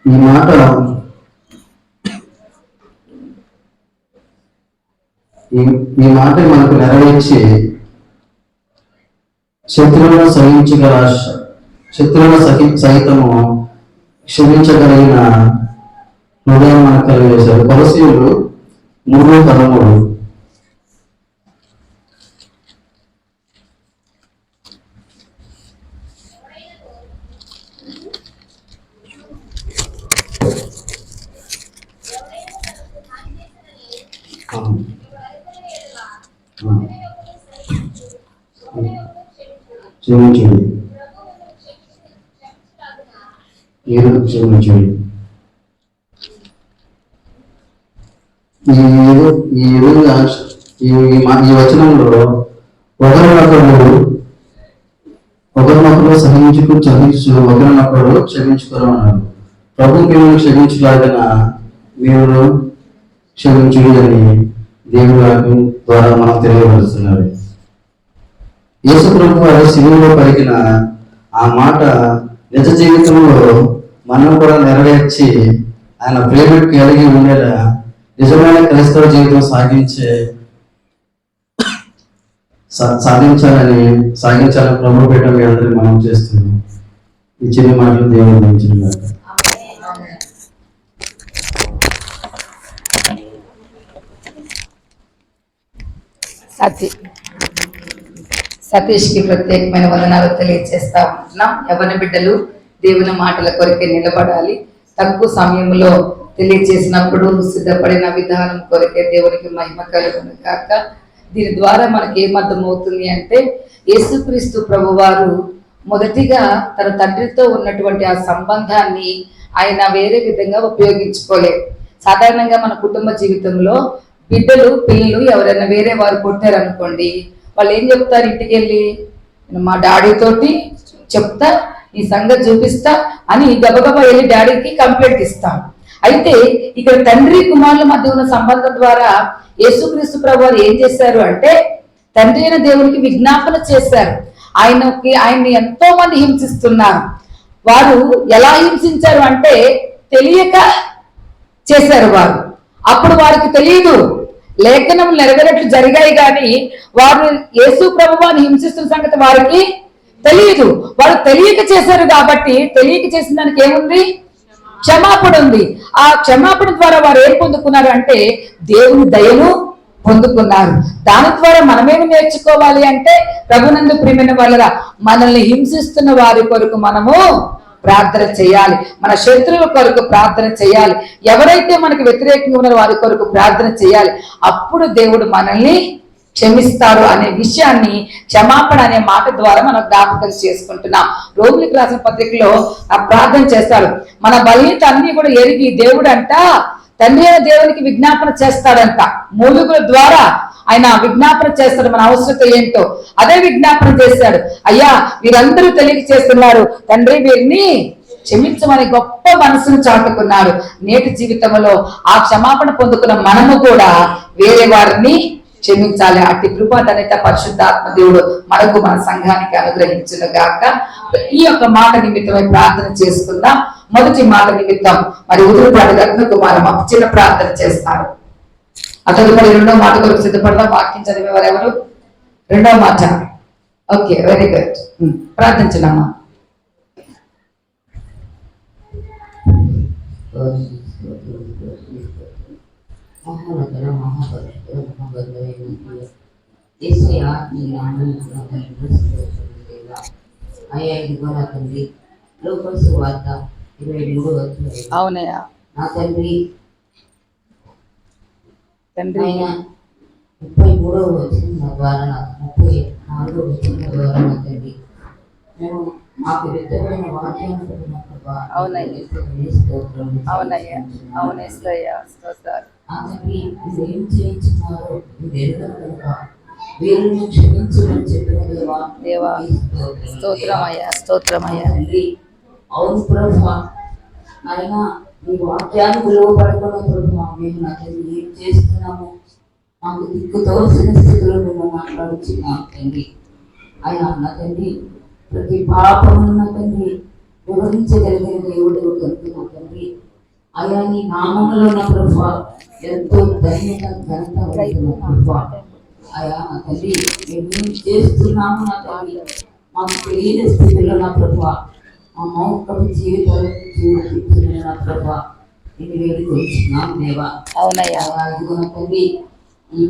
Speaker 4: ఈ మాట మనకు నెరవేర్చి శత్రువులను సహితము క్షమించగలిగిన హృదయం మనకు కలిగేశారు. కొలసీయులు 3:13. క్షమించండి, మీరు క్షమించండి. ఈ వచనంలో ఒకరినొకరు సహించు ఒకరినొకరు క్షమించుకోరు అన్నారు. ప్రభు మిమ్మల్ని క్షమించలాగిన మీరు క్షమించుడి అని దేవుడి వాక్యం ద్వారా మనం తెలియపరుస్తున్నారు. యేసు ప్రభు వారు శిలువలో పలికిన ఆ మాట నిజ జీవితంలో మనం కూడా నెరవేర్చి ఆయన ప్రేమకు కలిగి ఉండేలా నిజమైన క్రైస్తవ జీవితం సాగించాలని ప్రభు పెట్టడం మీ అందరికీ మనం చేస్తున్నాం. ఈ చిన్న మాటలు దేవుడు దీవించును గాక.
Speaker 2: సతీష్కి ప్రత్యేకమైన వందనాలు తెలియజేస్తా ఉంటున్నాం. యవ్వన బిడ్డలు దేవుని మాటల కొరకే నిలబడాలి. తక్కువ సమయంలో తెలియజేసినప్పుడు సిద్ధపడిన విధానం కొరకే దేవునికి మహిమ కలుగును కాక. దీని ద్వారా మనకి ఏమర్థమవుతుంది అంటే యేసుక్రీస్తు ప్రభువారు మొదటిగా తన తండ్రితో ఉన్నటువంటి ఆ సంబంధాన్ని ఆయన వేరే విధంగా ఉపయోగించుకోలేదు. సాధారణంగా మన కుటుంబ జీవితంలో పిల్లలు ఎవరైనా వేరే వారు కొట్టారనుకోండి, వాళ్ళు ఏం చెప్తారు? ఇంటికి వెళ్ళి మా డాడీ తోటి చెప్తా, నీ సంగతి చూపిస్తా అని గబగబా వెళ్ళి డాడీకి కంప్లైంట్ ఇస్తాం. అయితే ఇక్కడ తండ్రి కుమారుల మధ్య ఉన్న సంబంధం ద్వారా యేసుక్రీస్తు ప్రభువారు ఏం చేశారు అంటే తండ్రి అయిన దేవునికి విజ్ఞాపన చేశారు. ఆయన్ని ఎంతో మంది హింసిస్తున్నారు. వారు ఎలా హింసించారు అంటే తెలియక చేశారు. అప్పుడు వారికి తెలియదు, లేఖనం నెరవేరట్లు జరిగాయి కానీ వారు యేసు ప్రభువాన్ని హింసిస్తున్న సంగతి వారికి తెలియదు. వారు తెలియక చేశారు కాబట్టి తెలియక చేసిన దానికి ఏముంది? క్షమాపణ ఉంది. ఆ క్షమాపణ ద్వారా వారు ఏం పొందుకున్నారు అంటే దేవుని దయను పొందుకున్నారు. దాని ద్వారా మనమేమి నేర్చుకోవాలి అంటే ప్రభునందు ప్రియమైన వాళ్ళగా మనల్ని హింసిస్తున్న వారి కొరకు మనము ప్రార్థన చేయాలి. మన శత్రువుల కొరకు ప్రార్థన చేయాలి. ఎవరైతే మనకు వ్యతిరేకంగా ఉన్నారో వారి కొరకు ప్రార్థన చేయాలి. అప్పుడు దేవుడు మనల్ని క్షమిస్తారు అనే విషయాన్ని క్షమాపణ అనే మాట ద్వారా మనం జ్ఞాపకం చేసుకుంటున్నాం. రోమిలికి రాసిన పత్రికలో ప్రార్థన చేస్తారు. మన బలహీనత అన్ని కూడా ఎరిగి దేవుడు అంట తండ్రి అయిన దేవునికి విజ్ఞాపన చేస్తాడంట. మూలుగుల ద్వారా ఆయన విజ్ఞాపన చేస్తాడు మన అవసరత ఏంటో. అదే విజ్ఞాపన చేశాడు. అయ్యా వీరందరూ తెలియక చేస్తున్నారు, తండ్రి వీరిని క్షమించమని గొప్ప మనసును చాటుకున్నారు. నేటి జీవితంలో ఆ క్షమాపణ పొందుకున్న మనము కూడా వేరే వారిని క్షమించాలి. అట్టి కృపాధన్యత పరిశుద్ధాత్మ దేవుడు మనకు మన సంఘానికి అనుగ్రహించును గాక. ఈ యొక్క మాట నిమిత్తమై ప్రార్థన చేసుకుందాం. మొదటి మాట నిమిత్తం మరి ఉదురుపాటి రత్నకుమారం చిన్న ప్రార్థన చేస్తారు. అతడు మరి రెండో మాట కొరకు సిద్ధపడదాం. వాక్యం చదివేవారు ఎవరు? రెండో మాట. Okay, very good. ప్రార్థించడమ్మా. అవునయ్యా.
Speaker 7: నా తండ్రి ఆయన 33వ వచనం ద్వారా 34వ వచనం ద్వారా నా తండ్రి మేము మాకు విరుద్ధమైన వాక్యాన్ని ఏం చేయించున్నారో వీరిని క్షమించమని చెప్పిన దేవా
Speaker 2: స్తోత్రమయ్యా, స్తోత్రమయ్యా.
Speaker 7: అవును ప్రభా, ఆయన ఈ వాక్యాన్ని విలువపడుకున్న ప్రభా మేము నా తండ్రి ఏం చేస్తున్నాము మాకు దిక్కు తోసిన స్థితిలో మేము మాట్లాడుచున్నాం తండ్రి. అయ్యా నా తండ్రి, ప్రతి పాపమును నా తండ్రి వివరించగలిగిన దేవుడు కనుక నా తండ్రి, అయ్యా నీ నామములో నా ప్రభువా ఎంతో ధన్యత ఘనత ఉంది నా ప్రభువా. అయ్యా నా తండ్రి, మేము చేస్తున్నాము నా తండ్రి, మాకు తెలియని స్థితిలో నా ప్రభువా మా మౌఖపు జీవితాలు జీవిస్తున్న నా ప్రభువా నేను వేడుకొచ్చున్నాం దేవా.
Speaker 2: అవునయ్యా.
Speaker 7: ఇదిగో నా తండ్రి, ఈ